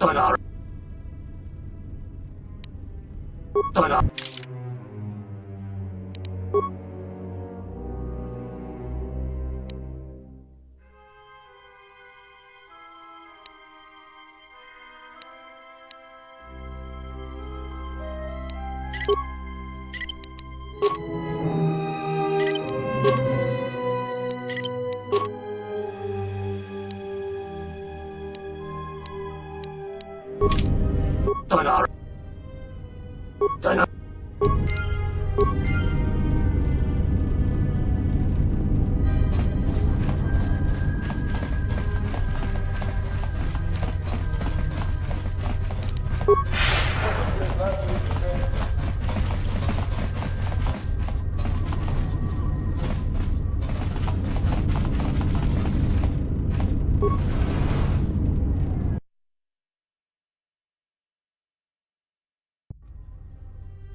Speaker 21: Tonor. Tonor. Tonor. Tonor.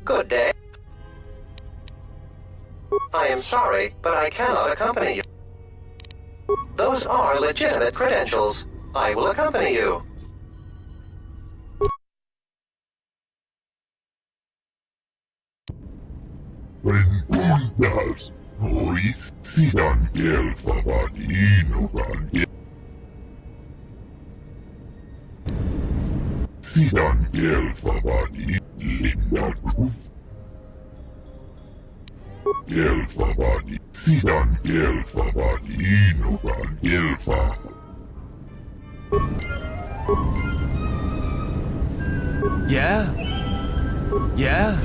Speaker 12: Good day. I am sorry, but I cannot accompany you. Those are legitimate credentials. I will accompany you.
Speaker 13: Bengundas, nois sidan elfavat inukan. Sidan elfavat linnakuf. Elfavat, sidan elfavat inukan elfa.
Speaker 3: Yeah? Yeah?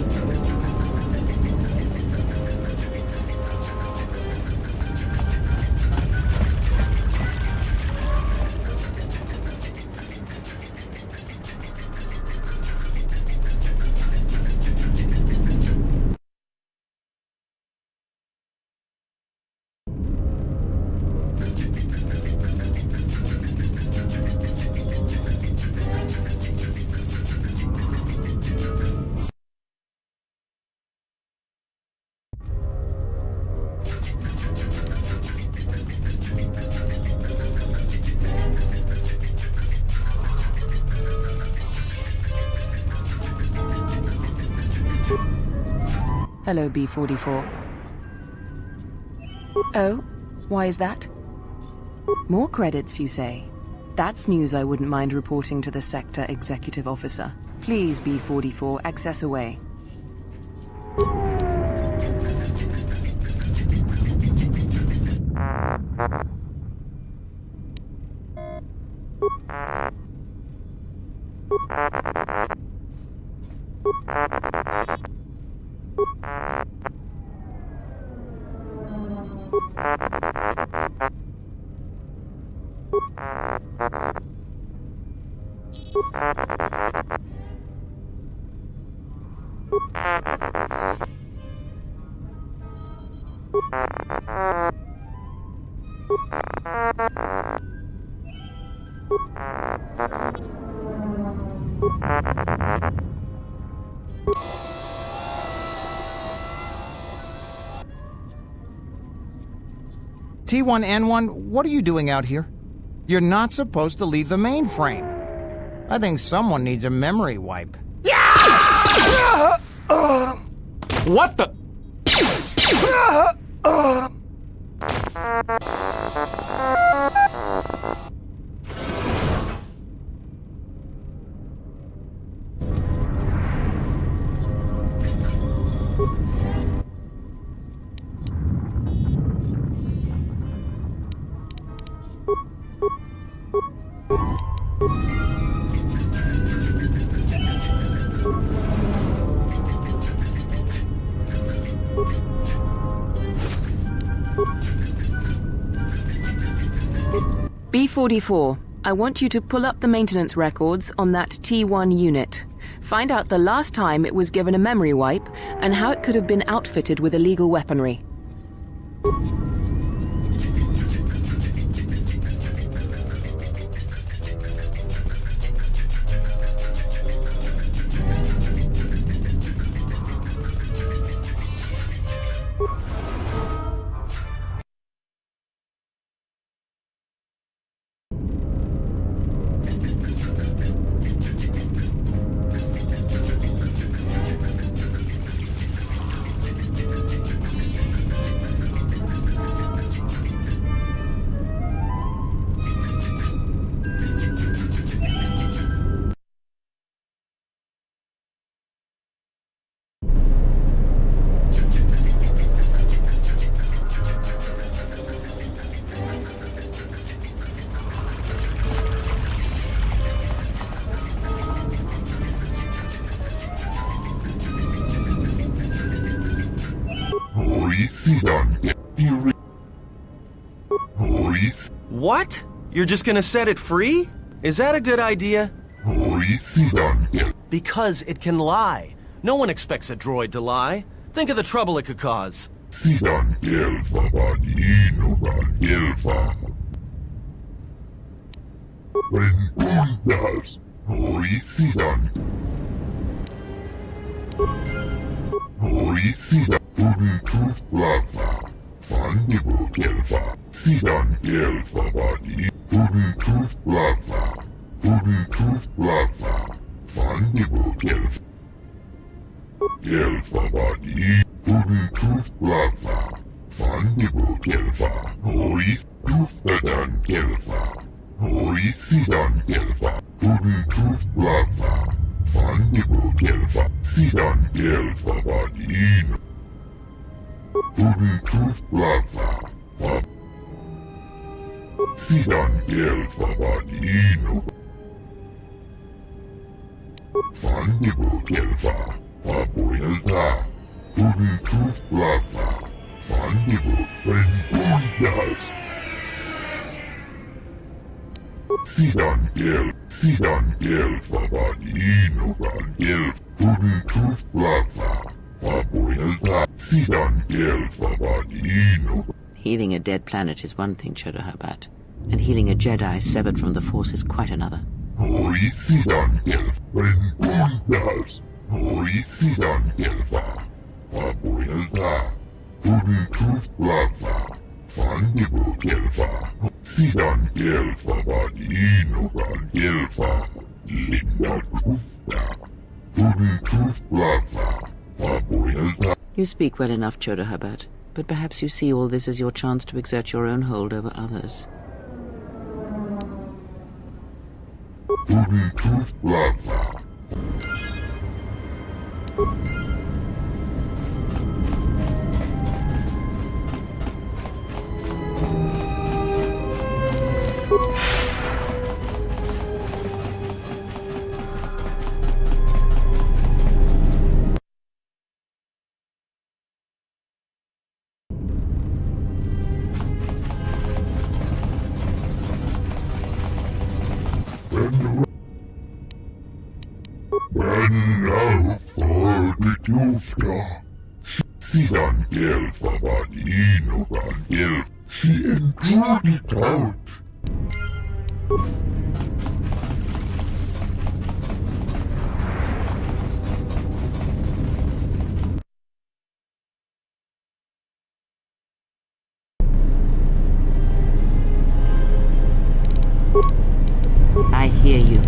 Speaker 9: Hello, B-44. Oh, why is that? More credits, you say? That's news I wouldn't mind reporting to the Sector Executive Officer. Please, B-44, access away.
Speaker 22: T1N1, what are you doing out here? You're not supposed to leave the mainframe. I think someone needs a memory wipe.
Speaker 3: What the?
Speaker 9: B-44, I want you to pull up the maintenance records on that T1 unit. Find out the last time it was given a memory wipe and how it could have been outfitted with illegal weaponry.
Speaker 2: What? You're just gonna set it free? Is that a good idea? Because it can lie. No one expects a droid to lie. Think of the trouble it could cause.
Speaker 1: Healing a dead planet is one thing, Chodo Habat, and healing a Jedi severed from the Force is quite another. You speak well enough, Chodo Habat, but perhaps you see all this as your chance to exert your own hold over others.
Speaker 13: She enjoyed it out.
Speaker 1: I hear you.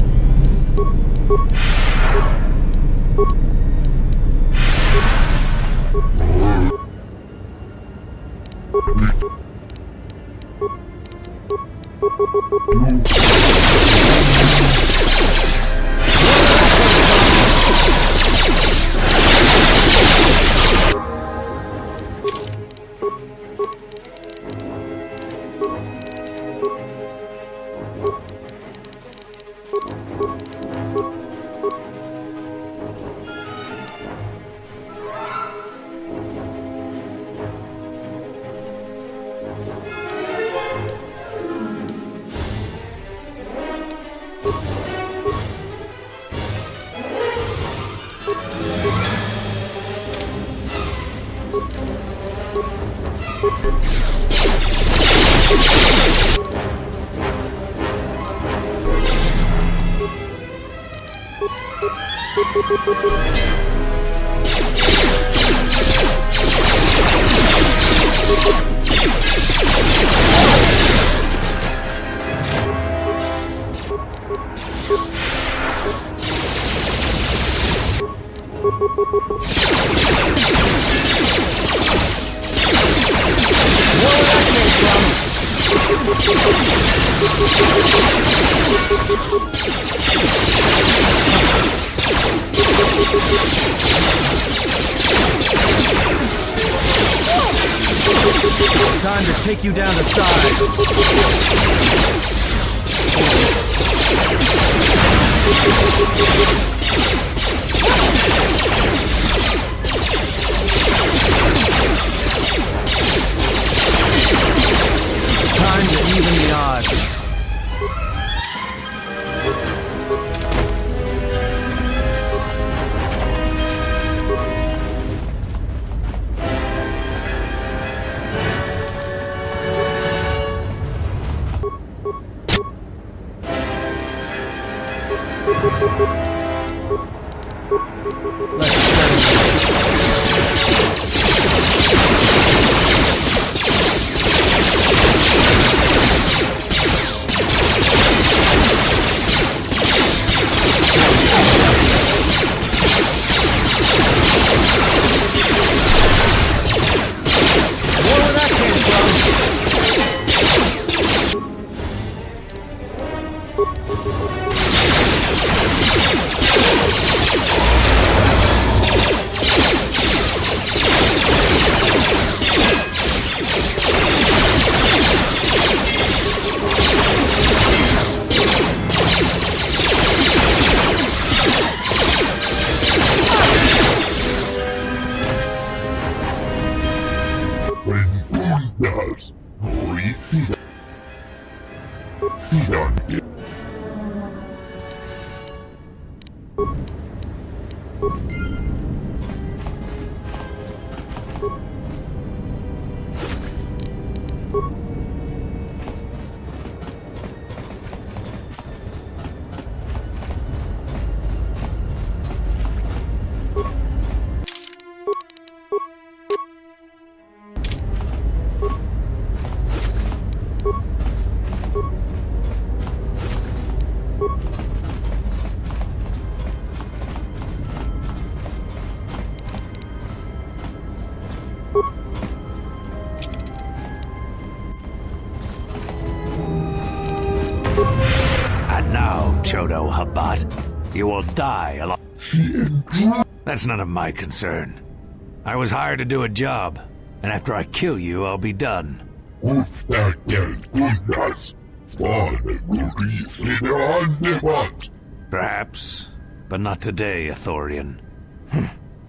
Speaker 3: Time to take you down to size. Time to even the odds.
Speaker 5: And now, Chodo Habat, you will die alone. That's none of my concern. I was hired to do a job, and after I kill you, I'll be done. Perhaps, but not today, Ithorian.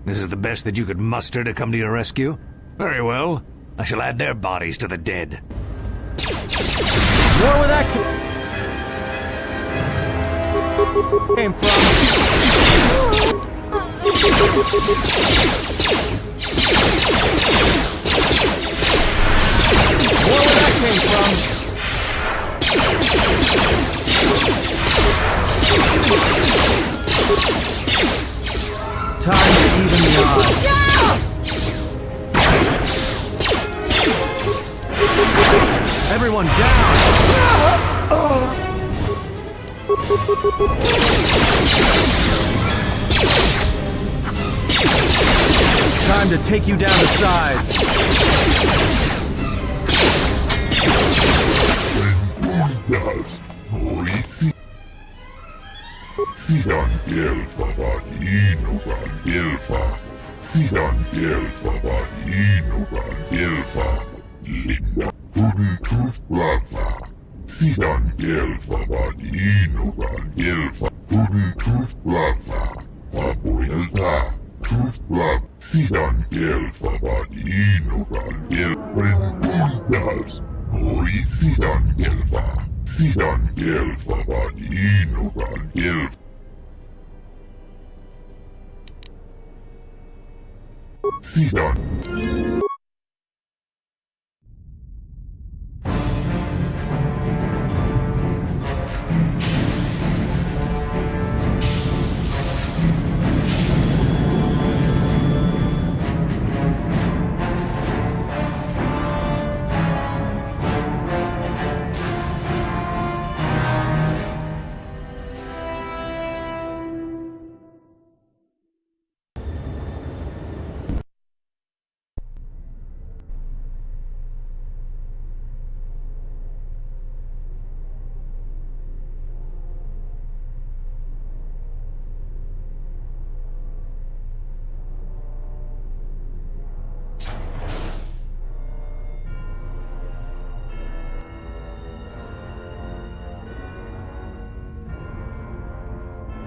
Speaker 5: This is the best that you could muster to come to your rescue? Very well. I shall add their bodies to the dead.
Speaker 3: Where would that came from? Where would that came from? Time to even the odds. Everyone down! Time to take you down to size.
Speaker 13: Sidan.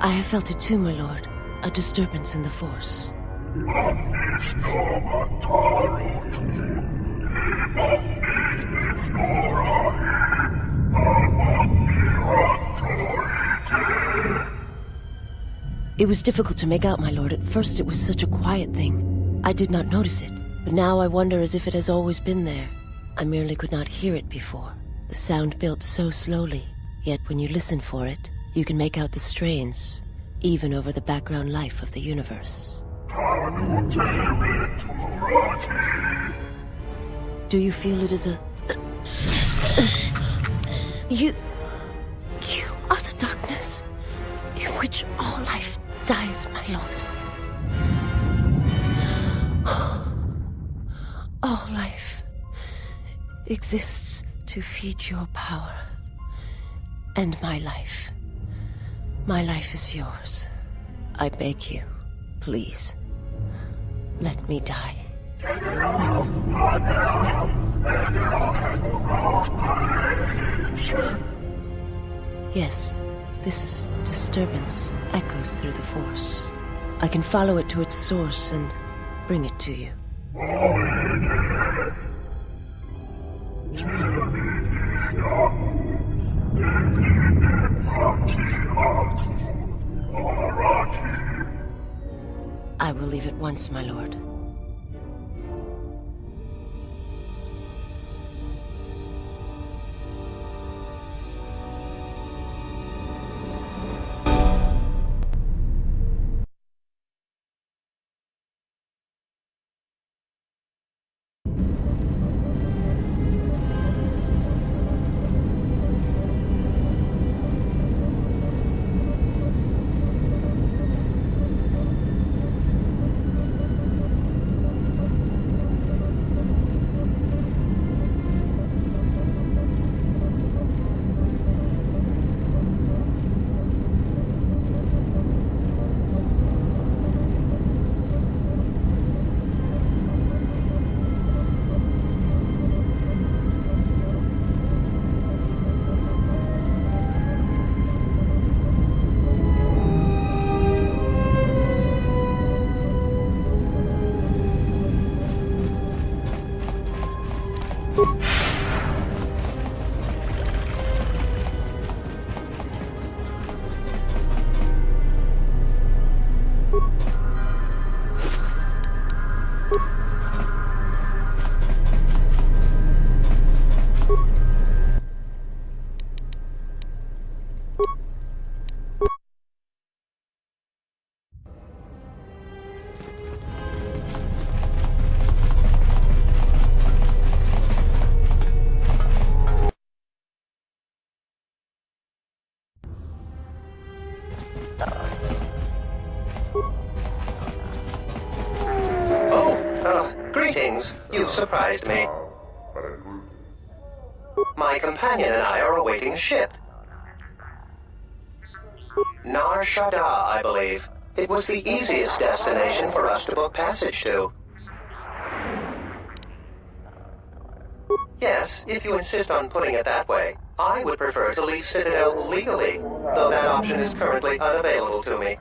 Speaker 4: I have felt it too, my lord. A disturbance in the Force. It was difficult to make out, my lord. At first it was such a quiet thing. I did not notice it. But now I wonder as if it has always been there. I merely could not hear it before. The sound built so slowly. Yet when you listen for it, you can make out the strains, even over the background life of the universe. Do you feel it is a... You are the darkness in which all life dies, my lord. All life exists to feed your power. And my life is yours. I beg you, please, let me die. Yes, this disturbance echoes through the Force. I can follow it to its source and bring it to you. I will leave at once, my lord.
Speaker 15: Greetings. You've surprised me. My companion and I are awaiting a ship. Nar Shaddaa, I believe. It was the easiest destination for us to book passage to. Yes, if you insist on putting it that way. I would prefer to leave Citadel legally, though that option is currently unavailable to me.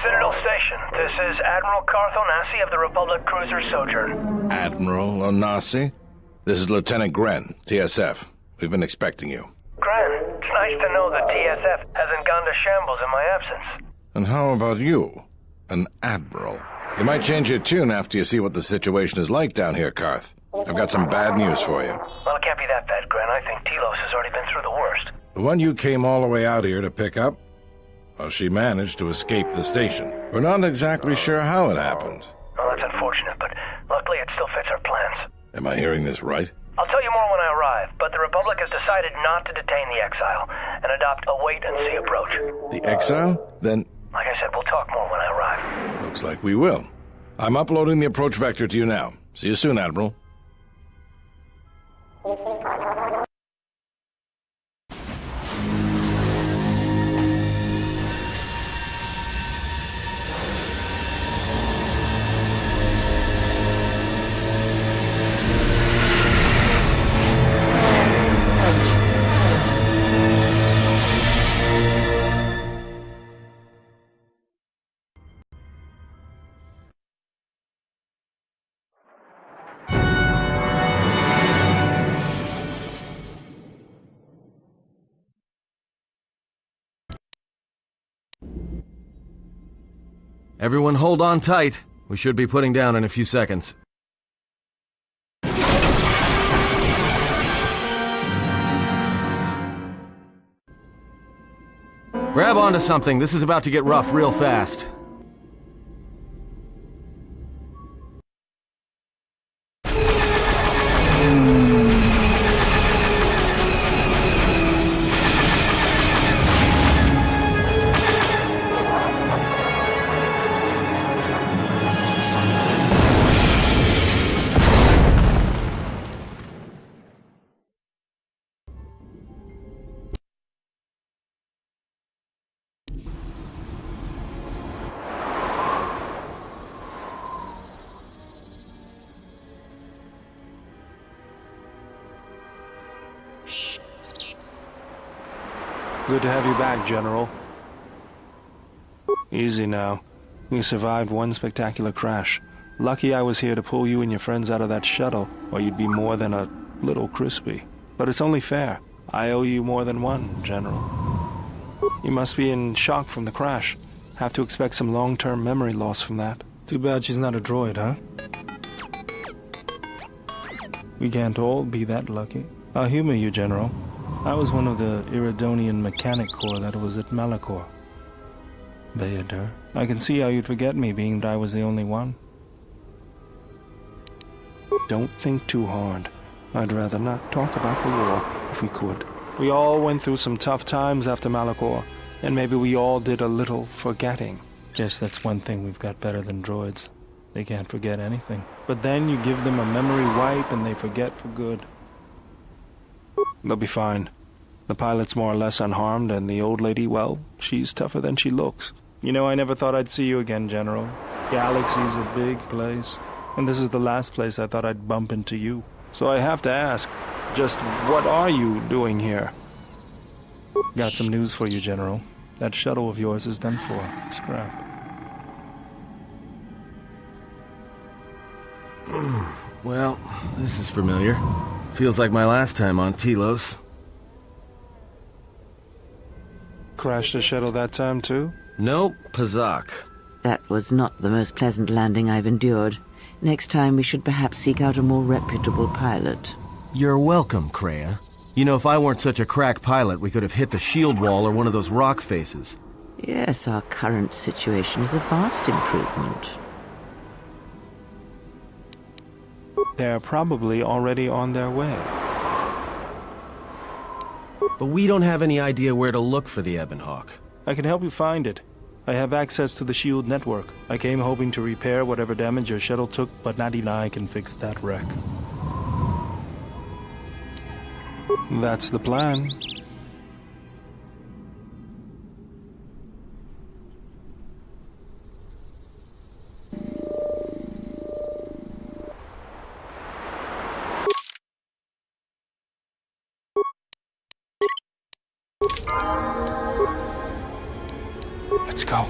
Speaker 8: Citadel Station, this is Admiral Carth Onasi of the Republic Cruiser Sojourn.
Speaker 10: Admiral Onasi? This is Lieutenant Gren, TSF. We've been expecting you.
Speaker 8: Gren, it's nice to know that TSF hasn't gone to shambles in my absence.
Speaker 10: And how about you? An Admiral. You might change your tune after you see what the situation is like down here, Carth. I've got some bad news for you.
Speaker 8: Well, it can't be that bad, Gren. I think Telos has already been through the worst.
Speaker 10: The one you came all the way out here to pick up? Well, she managed to escape the station. We're not exactly sure how it happened.
Speaker 8: Well, that's unfortunate, but look, Frankly, it still fits our plans.
Speaker 10: Am I hearing this right?
Speaker 8: I'll tell you more when I arrive, but the Republic has decided not to detain the exile and adopt a wait-and-see approach.
Speaker 10: The exile? Then...
Speaker 8: Like I said, we'll talk more when I arrive.
Speaker 10: Looks like we will. I'm uploading the approach vector to you now. See you soon, Admiral.
Speaker 2: Everyone hold on tight. We should be putting down in a few seconds. Grab onto something. This is about to get rough real fast.
Speaker 6: Good to have you back, General. Easy now. You survived one spectacular crash. Lucky I was here to pull you and your friends out of that shuttle, or you'd be more than a little crispy. But it's only fair. I owe you more than one, General. You must be in shock from the crash. Have to expect some long-term memory loss from that. Too bad she's not a droid, huh? We can't all be that lucky. I'll humor you, General. I was one of the Iridonian Mechanic Corps that was at Malachor. Bayadur, I can see how you'd forget me, being that I was the only one. Don't think too hard. I'd rather not talk about the war, if we could. We all went through some tough times after Malachor, and maybe we all did a little forgetting. Guess that's one thing we've got better than droids. They can't forget anything. But then you give them a memory wipe and they forget for good. They'll be fine. The pilot's more or less unharmed, and the old lady, well, she's tougher than she looks. You know, I never thought I'd see you again, General. Galaxy's a big place, and this is the last place I thought I'd bump into you. So I have to ask, just what are you doing here? Got some news for you, General. That shuttle of yours is done for. Scrap.
Speaker 2: Well, this is familiar. Feels like my last time on Telos.
Speaker 6: Crashed the shuttle that time, too?
Speaker 2: Nope, Pazak.
Speaker 1: That was not the most pleasant landing I've endured. Next time we should perhaps seek out a more reputable pilot.
Speaker 2: You're welcome, Kreia. You know, if I weren't such a crack pilot, we could have hit the shield wall or one of those rock faces.
Speaker 1: Yes, our current situation is a vast improvement.
Speaker 6: They're probably already on their way.
Speaker 2: But we don't have any idea where to look for the Ebon Hawk.
Speaker 6: I can help you find it. I have access to the shield network. I came hoping to repair whatever damage your shuttle took, but not even I can fix that wreck. That's the plan. Let's go.